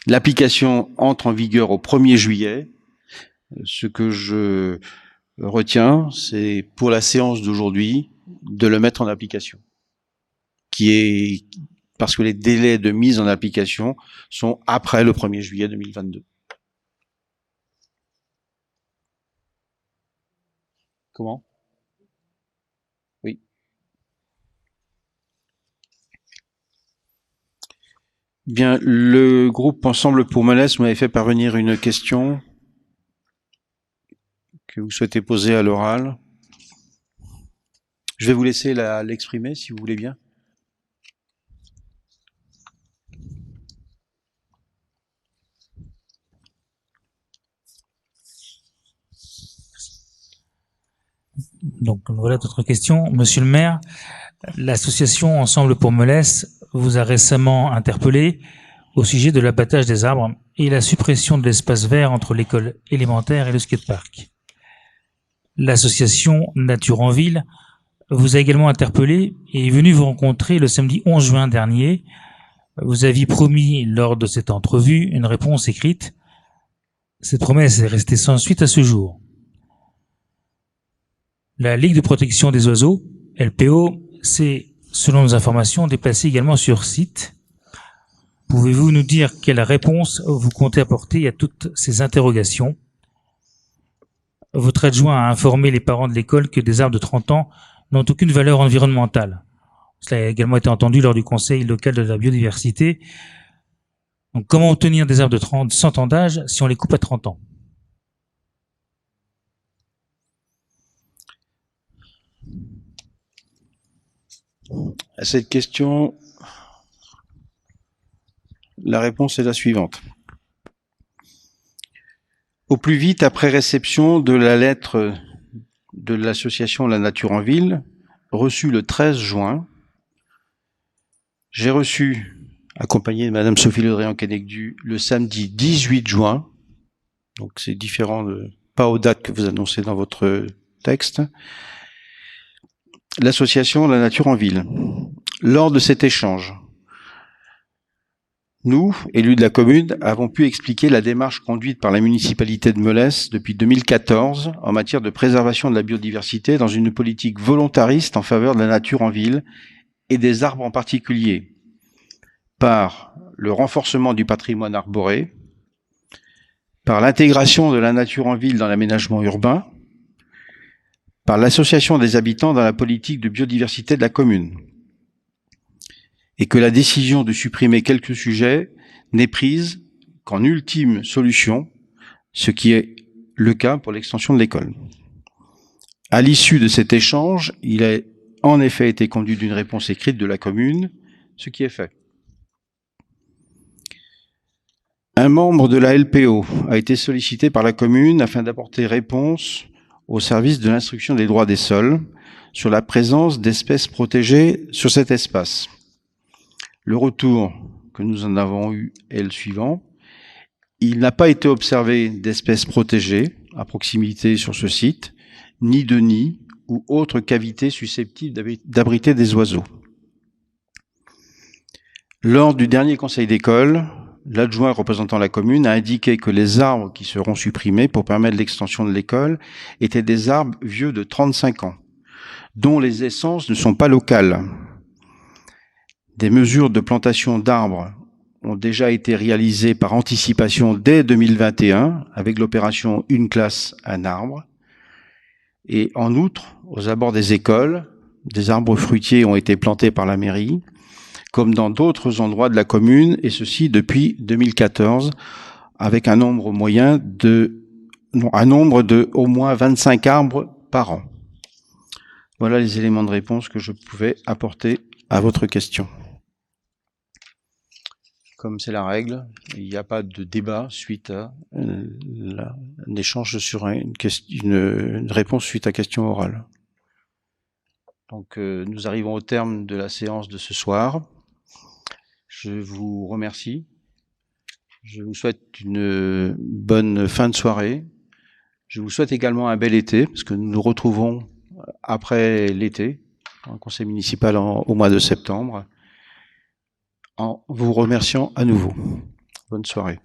l'application entre en vigueur au 1er juillet. Ce que je retiens, c'est pour la séance d'aujourd'hui, de le mettre en application. Parce que les délais de mise en application sont après le 1er juillet 2022. Comment ? Oui. Bien, le groupe Ensemble pour Melesse m'avait fait parvenir une question que vous souhaitez poser à l'oral. Je vais vous laisser l'exprimer si vous voulez bien. Donc voilà d'autres questions. Monsieur le maire, l'association Ensemble pour Melesse vous a récemment interpellé au sujet de l'abattage des arbres et la suppression de l'espace vert entre l'école élémentaire et le skatepark. L'association Nature en Ville vous a également interpellé et est venue vous rencontrer le samedi 11 juin dernier. Vous aviez promis lors de cette entrevue une réponse écrite. Cette promesse est restée sans suite à ce jour. La Ligue de protection des oiseaux, LPO, s'est, selon nos informations, déplacée également sur site. Pouvez-vous nous dire quelle réponse vous comptez apporter à toutes ces interrogations ? Votre adjoint a informé les parents de l'école que des arbres de 30 ans n'ont aucune valeur environnementale. Cela a également été entendu lors du Conseil local de la biodiversité. Donc, comment obtenir des arbres de 100 ans d'âge si on les coupe à 30 ans? À cette question, la réponse est la suivante. Au plus vite après réception de la lettre de l'association La Nature en Ville, reçue le 13 juin, j'ai reçu, accompagné de Madame Sophie Le Drian-Quennecdu, le samedi 18 juin, donc c'est différent pas aux dates que vous annoncez dans votre texte, l'association La Nature en Ville. Lors de cet échange, nous, élus de la commune, avons pu expliquer la démarche conduite par la municipalité de Melesse depuis 2014 en matière de préservation de la biodiversité dans une politique volontariste en faveur de la nature en ville et des arbres en particulier, par le renforcement du patrimoine arboré, par l'intégration de la nature en ville dans l'aménagement urbain, par l'association des habitants dans la politique de biodiversité de la commune, et que la décision de supprimer quelques sujets n'est prise qu'en ultime solution, ce qui est le cas pour l'extension de l'école. À l'issue de cet échange, il a en effet été conduit d'une réponse écrite de la commune, ce qui est fait. Un membre de la LPO a été sollicité par la commune afin d'apporter réponse au service de l'instruction des droits des sols sur la présence d'espèces protégées sur cet espace. Le retour que nous en avons eu est le suivant. Il n'a pas été observé d'espèces protégées à proximité sur ce site, ni de nids ou autres cavités susceptibles d'abriter des oiseaux. Lors du dernier conseil d'école, l'adjoint représentant la commune a indiqué que les arbres qui seront supprimés pour permettre l'extension de l'école étaient des arbres vieux de 35 ans, dont les essences ne sont pas locales. Des mesures de plantation d'arbres ont déjà été réalisées par anticipation dès 2021 avec l'opération Une classe, un arbre. Et en outre, aux abords des écoles, des arbres fruitiers ont été plantés par la mairie, comme dans d'autres endroits de la commune, et ceci depuis 2014, avec un nombre de au moins 25 arbres par an. Voilà les éléments de réponse que je pouvais apporter à votre question. Comme c'est la règle, il n'y a pas de débat suite à un échange sur une réponse suite à question orale. Donc nous arrivons au terme de la séance de ce soir. Je vous remercie. Je vous souhaite une bonne fin de soirée. Je vous souhaite également un bel été, parce que nous nous retrouvons après l'été, en conseil municipal au mois de septembre, en vous remerciant à nouveau. Bonne soirée.